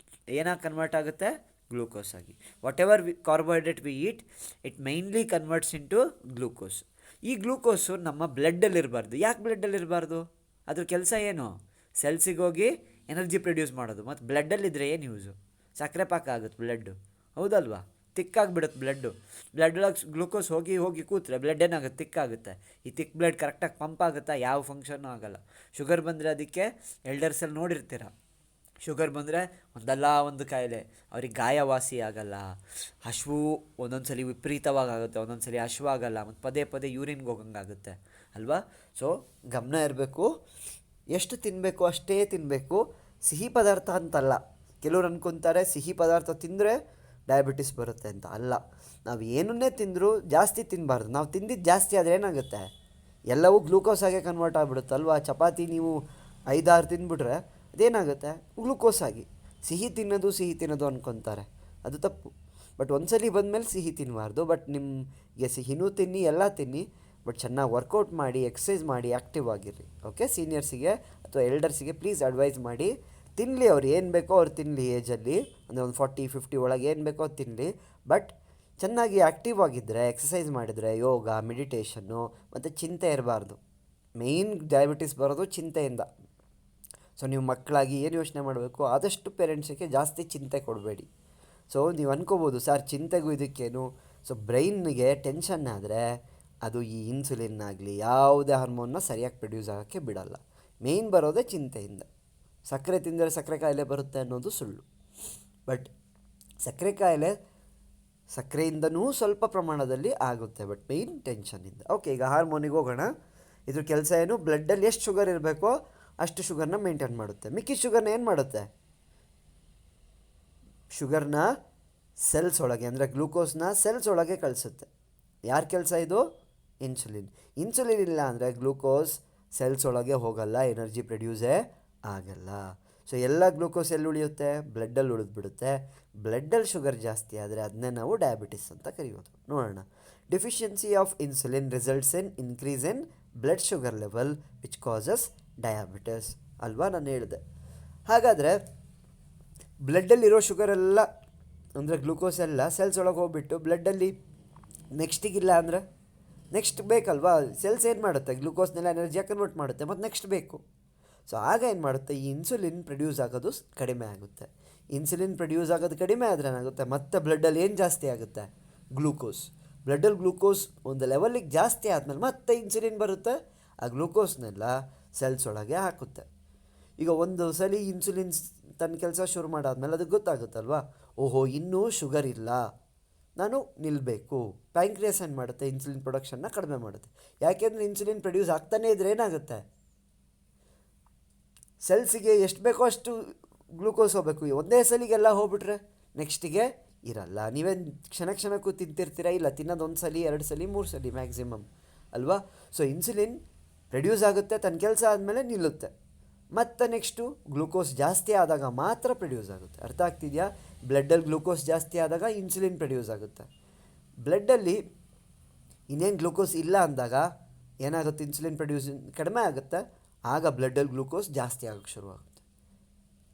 ಏನಾಗಿ ಕನ್ವರ್ಟ್ ಆಗುತ್ತೆ? ಗ್ಲೂಕೋಸ್ ಆಗಿ. What ever carbohydrate we eat, it mainly converts into glucose. ಈ ಗ್ಲೂಕೋಸು ನಮ್ಮ ಬ್ಲಡ್ಡಲ್ಲಿರಬಾರ್ದು. ಯಾಕೆ ಬ್ಲಡ್ಡಲ್ಲಿರಬಾರ್ದು? ಅದ್ರ ಕೆಲಸ ಏನು? ಸೆಲ್ಸಿಗೆ ಹೋಗಿ ಎನರ್ಜಿ ಪ್ರೊಡ್ಯೂಸ್ ಮಾಡೋದು. ಮತ್ತು ಬ್ಲಡ್ಡಲ್ಲಿದ್ದರೆ ಏನು ಯೂಸು? ಸಕ್ಕರೆ ಪಾಕ ಆಗುತ್ತೆ ಬ್ಲಡ್ಡು, ಹೌದಲ್ವಾ? ತಿಕ್ಕಾಗಿಬಿಡುತ್ತೆ ಬ್ಲಡ್ಡೊಳಗೆ ಗ್ಲೂಕೋಸ್ ಹೋಗಿ ಹೋಗಿ ಕೂತ್ರೆ ಬ್ಲಡ್ ಏನಾಗುತ್ತೆ? ತಿಕ್ಕಾಗುತ್ತೆ. ಈ ತಿಕ್ ಬ್ಲಡ್ ಕರೆಕ್ಟಾಗಿ ಪಂಪ್ ಆಗುತ್ತಾ? ಯಾವ ಫಂಕ್ಷನ್ನೂ ಆಗೋಲ್ಲ. ಶುಗರ್ ಬಂದರೆ ಅದಕ್ಕೆ ಎಲ್ಡರ್ಸಲ್ಲಿ ನೋಡಿರ್ತೀರ, ಶುಗರ್ ಬಂದರೆ ಒಂದಲ್ಲ ಒಂದು ಕಾಯಿಲೆ, ಅವ್ರಿಗೆ ಗಾಯವಾಸಿ ಆಗಲ್ಲ, ಹಶ್ವು ಒಂದೊಂದು ಸಲ ವಿಪರೀತವಾಗಿ ಆಗುತ್ತೆ, ಒಂದೊಂದು ಸಲ ಹಶ್ವಾಗಲ್ಲ, ಮತ್ತು ಪದೇ ಪದೇ ಯೂರಿನ್ಗೆ ಹೋಗಂಗಾಗುತ್ತೆ ಅಲ್ವಾ? ಸೊ ಗಮನ ಇರಬೇಕು, ಎಷ್ಟು ತಿನ್ನಬೇಕು ಅಷ್ಟೇ ತಿನ್ನಬೇಕು. ಸಿಹಿ ಪದಾರ್ಥ ಅಂತಲ್ಲ. ಕೆಲವ್ರು ಅಂದ್ಕೊತಾರೆ ಸಿಹಿ ಪದಾರ್ಥ ತಿಂದರೆ ಡಯಾಬಿಟಿಸ್ ಬರುತ್ತೆ ಅಂತ. ಅಲ್ಲ, ನಾವು ಏನನ್ನೇ ತಿಂದರೂ ಜಾಸ್ತಿ ತಿನ್ನಬಾರ್ದು. ನಾವು ತಿಂದಿದ್ದು ಜಾಸ್ತಿ ಆದರೆ ಏನಾಗುತ್ತೆ? ಎಲ್ಲವೂ ಗ್ಲೂಕೋಸ್ ಆಗಿ ಕನ್ವರ್ಟ್ ಆಗಿಬಿಡುತ್ತೆ ಅಲ್ವಾ? ಚಪಾತಿ ನೀವು 5-6 ತಿಂದ್ಬಿಟ್ರೆ ಅದೇನಾಗುತ್ತೆ? ಗ್ಲೂಕೋಸ್ ಆಗಿ. ಸಿಹಿ ತಿನ್ನೋದು ಅಂದ್ಕೊತಾರೆ, ಅದು ತಪ್ಪು. ಬಟ್ ಒಂದ್ಸಲಿ ಬಂದಮೇಲೆ ಸಿಹಿ ತಿನ್ನಬಾರ್ದು. ಬಟ್ ನಿಮಗೆ ಸಿಹಿನೂ ತಿನ್ನಿ, ಎಲ್ಲ ತಿನ್ನಿ, ಬಟ್ ಚೆನ್ನಾಗಿ ವರ್ಕೌಟ್ ಮಾಡಿ, ಎಕ್ಸಸೈಸ್ ಮಾಡಿ, ಆ್ಯಕ್ಟಿವ್ ಆಗಿರ್ರಿ. ಓಕೆ, ಸೀನಿಯರ್ಸಿಗೆ ಅಥವಾ ಎಲ್ಡರ್ಸಿಗೆ ಪ್ಲೀಸ್ ಅಡ್ವೈಸ್ ಮಾಡಿ. ತಿನ್ನಲಿ, ಅವ್ರು ಏನು ಬೇಕೋ ಅವ್ರು ತಿನ್ನಲಿ. ಏಜಲ್ಲಿ ಅಂದರೆ ಒಂದು 40-50 ಒಳಗೆ ಏನು ಬೇಕೋ ಅದು ತಿನ್ನಲಿ. ಬಟ್ ಚೆನ್ನಾಗಿ ಆ್ಯಕ್ಟಿವ್ ಆಗಿದ್ದರೆ, ಎಕ್ಸಸೈಸ್ ಮಾಡಿದರೆ, ಯೋಗ, ಮೆಡಿಟೇಷನ್ನು ಮತ್ತು ಚಿಂತೆ ಇರಬಾರ್ದು. ಮೇಯ್ನ್ ಡಯಾಬಿಟಿಸ್ ಬರೋದು ಚಿಂತೆಯಿಂದ. ಸೊ ನೀವು ಮಕ್ಕಳಾಗಿ ಏನು ಯೋಚನೆ ಮಾಡಬೇಕು? ಆದಷ್ಟು ಪೇರೆಂಟ್ಸಿಗೆ ಜಾಸ್ತಿ ಚಿಂತೆ ಕೊಡಬೇಡಿ. ಸೊ ನೀವು ಅನ್ಕೋಬೋದು, ಸರ್ ಚಿಂತೆಗೂ ಇದಕ್ಕೇನು? ಸೊ ಬ್ರೈನ್ಗೆ ಟೆನ್ಷನ್ ಆದರೆ ಅದು ಈ ಇನ್ಸುಲಿನ್ ಆಗಲಿ ಯಾವುದೇ ಹಾರ್ಮೋನ್ನ ಸರಿಯಾಗಿ ಪ್ರೊಡ್ಯೂಸ್ ಆಗೋಕ್ಕೆ ಬಿಡಲ್ಲ. ಮೇಯ್ನ್ ಬರೋದೇ ಚಿಂತೆಯಿಂದ. ಸಕ್ಕರೆ ತಿಂದರೆ ಸಕ್ಕರೆ ಕಾಯಿಲೆ ಬರುತ್ತೆ ಅನ್ನೋದು ಸುಳ್ಳು. ಬಟ್ ಸಕ್ಕರೆ ಕಾಯಿಲೆ ಸಕ್ಕರೆಯಿಂದನೂ ಸ್ವಲ್ಪ ಪ್ರಮಾಣದಲ್ಲಿ ಆಗುತ್ತೆ, ಬಟ್ ಮೇಯ್ನ್ ಟೆನ್ಷನ್ನಿಂದ. ಓಕೆ, ಈಗ ಹಾರ್ಮೋನಿಗೆ ಹೋಗೋಣ. ಇದ್ರ ಕೆಲಸ ಏನು? ಬ್ಲಡ್ಡಲ್ಲಿ ಎಷ್ಟು ಶುಗರ್ ಇರಬೇಕೋ ಅಷ್ಟು ಶುಗರ್ನ ಮೇಂಟೈನ್ ಮಾಡುತ್ತೆ. ಮಿಕ್ಕಿ ಶುಗರ್ನ ಏನು ಮಾಡುತ್ತೆ? ಶುಗರ್ನ ಸೆಲ್ಸ್ ಒಳಗೆ, ಅಂದರೆ ಗ್ಲೂಕೋಸ್ನ ಸೆಲ್ಸ್ ಒಳಗೆ ಕಳಿಸುತ್ತೆ. ಯಾರ ಕೆಲಸ ಇದು? ಇನ್ಸುಲಿನ್ ಇಲ್ಲ ಅಂದರೆ ಗ್ಲೂಕೋಸ್ ಸೆಲ್ಸ್ ಒಳಗೆ ಹೋಗಲ್ಲ, ಎನರ್ಜಿ ಪ್ರೊಡ್ಯೂಸೇ ಆಗಲ್ಲ. ಸೊ ಎಲ್ಲ ಗ್ಲೂಕೋಸ್ ಎಲ್ಲಿ ಉಳಿಯುತ್ತೆ? ಬ್ಲಡ್ಡಲ್ಲಿ ಉಳಿದ್ಬಿಡುತ್ತೆ. ಬ್ಲಡ್ಡಲ್ಲಿ ಶುಗರ್ ಜಾಸ್ತಿ ಆದರೆ ಅದನ್ನೇ ನಾವು ಡಯಾಬಿಟಿಸ್ ಅಂತ ಕರೆಯೋದು. ನೋಡೋಣ. Deficiency of insulin results in increase in blood sugar level which causes diabetes ಅಲ್ವಾ? ನಾನು ಹೇಳಿದೆ. ಹಾಗಾದರೆ ಬ್ಲಡ್ಡಲ್ಲಿರೋ ಶುಗರೆಲ್ಲ ಅಂದರೆ ಗ್ಲೂಕೋಸ್ ಎಲ್ಲ ಸೆಲ್ಸ್ ಒಳಗೆ ಹೋಗ್ಬಿಟ್ಟು ಬ್ಲಡ್ಡಲ್ಲಿ ನೆಕ್ಸ್ಟಿಗಿಲ್ಲ ಅಂದರೆ ನೆಕ್ಸ್ಟ್ ಬೇಕಲ್ವಾ? ಸೆಲ್ಸ್ ಏನು ಮಾಡುತ್ತೆ? ಗ್ಲೂಕೋಸ್ನೆಲ್ಲ ಎನರ್ಜಿಯಾಗಿ ಕನ್ವರ್ಟ್ ಮಾಡುತ್ತೆ, ಮತ್ತು ನೆಕ್ಸ್ಟ್ ಬೇಕು. ಸೊ ಆಗ ಏನು ಮಾಡುತ್ತೆ? ಈ ಇನ್ಸುಲಿನ್ ಪ್ರೊಡ್ಯೂಸ್ ಆಗೋದು ಕಡಿಮೆ ಆಗುತ್ತೆ. ಇನ್ಸುಲಿನ್ ಪ್ರೊಡ್ಯೂಸ್ ಆಗೋದು ಕಡಿಮೆ ಆದರೆ ಏನಾಗುತ್ತೆ? ಮತ್ತೆ ಬ್ಲಡ್ಡಲ್ಲಿ ಏನು ಜಾಸ್ತಿ ಆಗುತ್ತೆ? ಗ್ಲೂಕೋಸ್. ಬ್ಲಡ್ಡಲ್ಲಿ ಗ್ಲೂಕೋಸ್ ಒಂದು ಲೆವೆಲಿಗೆ ಜಾಸ್ತಿ ಆದಮೇಲೆ ಮತ್ತೆ ಇನ್ಸುಲಿನ್ ಬರುತ್ತೆ, ಆ ಗ್ಲೂಕೋಸ್ನೆಲ್ಲ ಸೆಲ್ಸ್ ಒಳಗೆ ಹಾಕುತ್ತೆ. ಈಗ ಒಂದು ಸಲ ಇನ್ಸುಲಿನ್ ತನ್ನ ಕೆಲಸ ಶುರು ಮಾಡಾದ್ಮೇಲೆ ಅದಕ್ಕೆ ಗೊತ್ತಾಗುತ್ತಲ್ವಾ, ಓಹೋ ಇನ್ನೂ ಶುಗರ್ ಇಲ್ಲ, ನಾನು ನಿಲ್ಲಬೇಕು. ಪ್ಯಾಂಕ್ರಿಯಾಸ್ ಏನು ಮಾಡುತ್ತೆ? ಇನ್ಸುಲಿನ್ ಪ್ರೊಡಕ್ಷನ್ನ ಕಡಿಮೆ ಮಾಡುತ್ತೆ. ಯಾಕೆಂದರೆ ಇನ್ಸುಲಿನ್ ಪ್ರೊಡ್ಯೂಸ್ ಆಗ್ತಾನೇ ಇದ್ರೆ ಏನಾಗುತ್ತೆ? ಸೆಲ್ಸಿಗೆ ಎಷ್ಟು ಬೇಕೋ ಅಷ್ಟು ಗ್ಲೂಕೋಸ್ ಹೋಗಬೇಕು. ಒಂದೇ ಸಲಿಗೆಲ್ಲ ಹೋಗ್ಬಿಟ್ರೆ ನೆಕ್ಸ್ಟಿಗೆ ಇರಲ್ಲ. ನೀವೇನು ಕ್ಷಣಕ್ಕೂ ತಿಂತಿರ್ತೀರ? ಇಲ್ಲ, ತಿನ್ನೋದು 1 ಸಲ 2 ಸಲ 3 ಸಲ ಮ್ಯಾಕ್ಸಿಮಮ್ ಅಲ್ವಾ? ಸೊ ಇನ್ಸುಲಿನ್ ಪ್ರೊಡ್ಯೂಸ್ ಆಗುತ್ತೆ, ತನ್ನ ಕೆಲಸ ಆದಮೇಲೆ ನಿಲ್ಲುತ್ತೆ. ಮತ್ತು ನೆಕ್ಸ್ಟು ಗ್ಲೂಕೋಸ್ ಜಾಸ್ತಿ ಆದಾಗ ಮಾತ್ರ ಪ್ರೊಡ್ಯೂಸ್ ಆಗುತ್ತೆ. ಅರ್ಥ ಆಗ್ತಿದೆಯಾ? ಬ್ಲಡ್ಡಲ್ಲಿ ಗ್ಲೂಕೋಸ್ ಜಾಸ್ತಿ ಆದಾಗ ಇನ್ಸುಲಿನ್ ಪ್ರೊಡ್ಯೂಸ್ ಆಗುತ್ತೆ. ಬ್ಲಡ್ಡಲ್ಲಿ ಇನ್ನೇನು ಗ್ಲೂಕೋಸ್ ಇಲ್ಲ ಅಂದಾಗ ಏನಾಗುತ್ತೆ? ಇನ್ಸುಲಿನ್ ಪ್ರೊಡ್ಯೂಸ್ ಕಡಿಮೆ ಆಗುತ್ತೆ, ಆಗ ಬ್ಲಡ್ಡಲ್ಲಿ ಗ್ಲೂಕೋಸ್ ಜಾಸ್ತಿ ಆಗೋಕ್ಕೆ ಶುರುವಾಗುತ್ತೆ.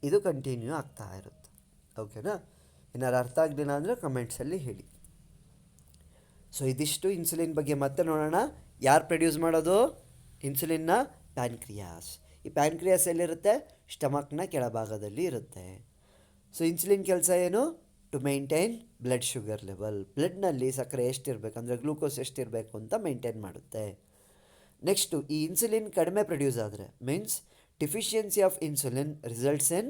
ಇದು ಕಂಟಿನ್ಯೂ ಆಗ್ತಾ ಇರುತ್ತೆ. ಓಕೆನಾ? ಏನಾರು ಅರ್ಥ ಆಗಲಿಲ್ಲ ಅಂದರೆ ಕಮೆಂಟ್ಸಲ್ಲಿ ಹೇಳಿ. ಸೊ ಇದಿಷ್ಟು ಇನ್ಸುಲಿನ್ ಬಗ್ಗೆ. ಮತ್ತೆ ನೋಡೋಣ. ಯಾರು ಪ್ರೊಡ್ಯೂಸ್ ಮಾಡೋದು ಇನ್ಸುಲಿನ್ನ? ಪ್ಯಾನ್ಕ್ರಿಯಾಸ್. ಈ ಪ್ಯಾನ್ಕ್ರಿಯಾಸ್ ಎಲ್ಲಿರುತ್ತೆ? ಸ್ಟಮಕ್ನ ಕೆಳಭಾಗದಲ್ಲಿ ಇರುತ್ತೆ. ಸೊ ಇನ್ಸುಲಿನ್ ಕೆಲಸ ಏನು? To maintain blood sugar level. ಬ್ಲಡ್ನಲ್ಲಿ ಸಕ್ಕರೆ ಎಷ್ಟಿರಬೇಕು ಅಂದರೆ ಗ್ಲೂಕೋಸ್ ಎಷ್ಟಿರಬೇಕು ಅಂತ ಮೈಂಟೈನ್ ಮಾಡುತ್ತೆ. ನೆಕ್ಸ್ಟು ಈ ಇನ್ಸುಲಿನ್ ಕಡಿಮೆ ಪ್ರೊಡ್ಯೂಸ್ ಆದರೆ means deficiency of insulin results in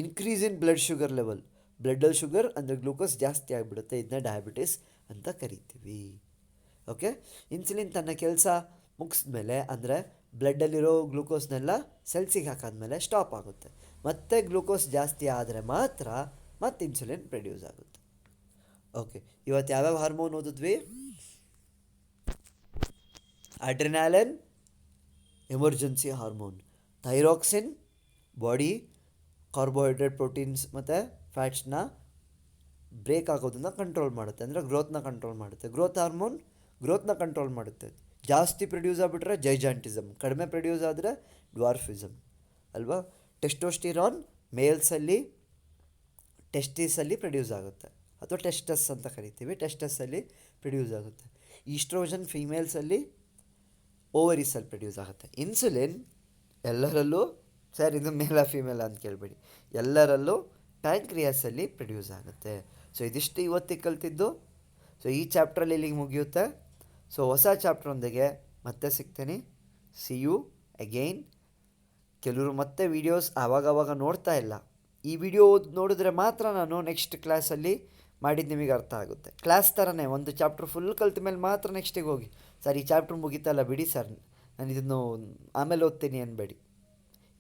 increase in blood sugar level. ಬ್ಲಡ್ಡಲ್ಲಿ ಶುಗರ್ ಅಂದರೆ ಗ್ಲೂಕೋಸ್ ಜಾಸ್ತಿ ಆಗಿಬಿಡುತ್ತೆ, ಇದನ್ನ ಡಯಾಬಿಟಿಸ್ ಅಂತ ಕರಿತೀವಿ. ಓಕೆ, ಇನ್ಸುಲಿನ್ ತನ್ನ ಕೆಲಸ ಮುಗಿಸ್ಮೇಲೆ ಅಂದರೆ ಬ್ಲಡ್ಡಲ್ಲಿರೋ ಗ್ಲೂಕೋಸ್ನೆಲ್ಲ ಸೆಲ್ಸಿಗೆ ಹಾಕಾದ್ಮೇಲೆ ಸ್ಟಾಪ್ ಆಗುತ್ತೆ. ಮತ್ತೆ ಗ್ಲೂಕೋಸ್ ಜಾಸ್ತಿ ಆದರೆ ಮಾತ್ರ ಮತ್ತೆ ಇನ್ಸುಲಿನ್ ಪ್ರೊಡ್ಯೂಸ್ ಆಗುತ್ತೆ. ಓಕೆ, ಇವತ್ತು ಯಾವ್ಯಾವ ಹಾರ್ಮೋನ್ ಓದಿದ್ವಿ? Adrenaline emergency hormone, thyroxine body carbohydrate proteins ಮತ್ತು ಫ್ಯಾಟ್ಸ್ನ ಬ್ರೇಕ್ ಆಗೋದನ್ನು ಕಂಟ್ರೋಲ್ ಮಾಡುತ್ತೆ, ಅಂದರೆ ಗ್ರೋತ್ನ ಕಂಟ್ರೋಲ್ ಮಾಡುತ್ತೆ. ಗ್ರೋತ್ ಹಾರ್ಮೋನ್ ಗ್ರೋತ್ನ ಕಂಟ್ರೋಲ್ ಮಾಡುತ್ತೆ. ಜಾಸ್ತಿ ಪ್ರೊಡ್ಯೂಸ್ ಆಗಿಬಿಟ್ರೆ ಜೈಜಾಂಟಿಸಮ್, ಕಡಿಮೆ ಪ್ರೊಡ್ಯೂಸ್ ಆದರೆ ಡ್ವಾರ್ಫಿಸಮ್ ಅಲ್ವಾ. ಟೆಸ್ಟೋಸ್ಟಿರಾನ್ ಮೇಲ್ಸಲ್ಲಿ ಟೆಸ್ಟಿಸಲ್ಲಿ ಪ್ರೊಡ್ಯೂಸ್ ಆಗುತ್ತೆ, ಅಥವಾ ಟೆಸ್ಟಸ್ ಅಂತ ಕರಿತೀವಿ, ಟೆಸ್ಟಸ್ಸಲ್ಲಿ ಪ್ರೊಡ್ಯೂಸ್ ಆಗುತ್ತೆ. ಈಸ್ಟ್ರೋಜನ್ ಫೀಮೇಲ್ಸಲ್ಲಿ ಓವರೀಸಲ್ಲಿ ಪ್ರೊಡ್ಯೂಸ್ ಆಗುತ್ತೆ. ಇನ್ಸುಲಿನ್ ಎಲ್ಲರಲ್ಲೂ, ಸರ್ ಇದು ಮೇಲ ಫೀಮೇಲ ಅಂತ ಕೇಳಬೇಡಿ, ಎಲ್ಲರಲ್ಲೂ ಪ್ಯಾಂಕ್ರಿಯಾಸಲ್ಲಿ ಪ್ರೊಡ್ಯೂಸ್ ಆಗುತ್ತೆ. ಸೊ ಇದಿಷ್ಟು ಇವತ್ತಿಗೆ ಕಲ್ತಿದ್ದು. ಸೊ ಈ ಚಾಪ್ಟ್ರಲ್ಲಿ ಇಲ್ಲಿಗೆ ಮುಗಿಯುತ್ತೆ. ಸೊ ಹೊಸ ಚಾಪ್ಟ್ರೊಂದಿಗೆ ಮತ್ತೆ ಸಿಗ್ತೀನಿ. See you again. ಕೆಲವರು ಮತ್ತೆ ವೀಡಿಯೋಸ್ ಆವಾಗವಾಗ ನೋಡ್ತಾ ಇಲ್ಲ. ಈ ವಿಡಿಯೋ ನೋಡಿದ್ರೆ ಮಾತ್ರ ನಾನು ನೆಕ್ಸ್ಟ್ ಕ್ಲಾಸಲ್ಲಿ ಮಾಡಿದ್ದು ನಿಮಗೆ ಅರ್ಥ ಆಗುತ್ತೆ. ಕ್ಲಾಸ್ ಥರನೇ ಒಂದು ಚಾಪ್ಟ್ರ್ ಫುಲ್ ಕಲ್ತ ಮೇಲೆ ಮಾತ್ರ ನೆಕ್ಸ್ಟಿಗೆ ಹೋಗಿ, ಸರ್ ಈ ಚಾಪ್ಟ್ರ್ ಮುಗಿತಲ್ಲ ಬಿಡಿ ಸರ್ ನಾನು ಇದನ್ನು ಆಮೇಲೆ ಓದ್ತೀನಿ ಅನ್ಬೇಡಿ.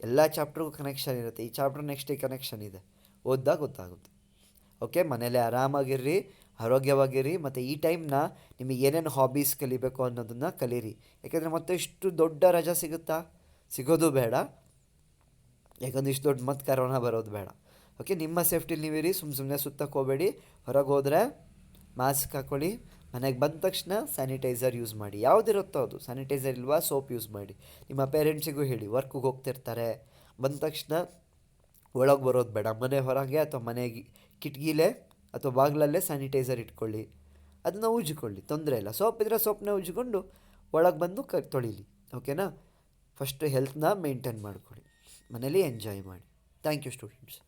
ಎಲ್ಲ ಚಾಪ್ಟ್ರಿಗೂ ಕನೆಕ್ಷನ್ ಇರುತ್ತೆ. ಈ ಚಾಪ್ಟ್ರ್ ನೆಕ್ಸ್ಟಿಗೆ ಕನೆಕ್ಷನ್ ಇದೆ, ಓದ್ದಾಗ ಗೊತ್ತಾಗುತ್ತೆ. ಓಕೆ, ಮನೇಲಿ ಆರಾಮಾಗಿರ್ರಿ, ಆರೋಗ್ಯವಾಗಿರ್ರಿ, ಮತ್ತು ಈ ಟೈಮ್ನ ನಿಮಗೆ ಏನೇನು ಹಾಬೀಸ್ ಕಲಿಬೇಕು ಅನ್ನೋದನ್ನು ಕಲೀರಿ. ಯಾಕೆಂದರೆ ಮತ್ತೆ ಇಷ್ಟು ದೊಡ್ಡ ರಜಾ ಸಿಗೋದು ಬೇಡ, ಯಾಕಂದರೆ ಇಷ್ಟು ದೊಡ್ಡ ಮತ್ತೆ ಕರೋನಾ ಬರೋದು ಬೇಡ. ಓಕೆ, ನಿಮ್ಮ ಸೇಫ್ಟಿಲಿ ನೀವಿರಿ, ಸುಮ್ಮನೆ ಸುತ್ತಕ್ಕೆ ಹೋಗಬೇಡಿ. ಹೊರಗೆ ಹೋದರೆ ಮಾಸ್ಕ್ ಹಾಕ್ಕೊಳ್ಳಿ, ಮನೆಗೆ ಬಂದ ತಕ್ಷಣ ಸ್ಯಾನಿಟೈಸರ್ ಯೂಸ್ ಮಾಡಿ. ಯಾವುದಿರುತ್ತೋ ಅದು, ಸ್ಯಾನಿಟೈಸರ್ ಇಲ್ವಾ ಸೋಪ್ ಯೂಸ್ ಮಾಡಿ. ನಿಮ್ಮ ಪೇರೆಂಟ್ಸಿಗೂ ಹೇಳಿ, ವರ್ಕ್ಗೆ ಹೋಗ್ತಿರ್ತಾರೆ, ಬಂದ ತಕ್ಷಣ ಒಳಗೆ ಬರೋದು ಬೇಡ, ಮನೆ ಹೊರಗೆ ಅಥವಾ ಮನೆಗೆ ಕಿಟಕಿಲೇ ಅಥವಾ ಬಾಗಿಲಲ್ಲೇ ಸ್ಯಾನಿಟೈಸರ್ ಇಟ್ಕೊಳ್ಳಿ, ಅದನ್ನ ಉಜ್ಜಿಕೊಳ್ಳಿ, ತೊಂದರೆ ಇಲ್ಲ. ಸೋಪ್ ಇದ್ದರೆ ಸೋಪ್ನೇ ಉಜ್ಜಿಕೊಂಡು ಒಳಗೆ ಬಂದು ತೊಳೀಲಿ. ಓಕೆನಾ? ಫಸ್ಟ್ ಹೆಲ್ತ್ನ ಮೇಂಟೈನ್ ಮಾಡ್ಕೊಳ್ಳಿ, ಮನೇಲಿ ಎಂಜಾಯ್ ಮಾಡಿ. Thank you students.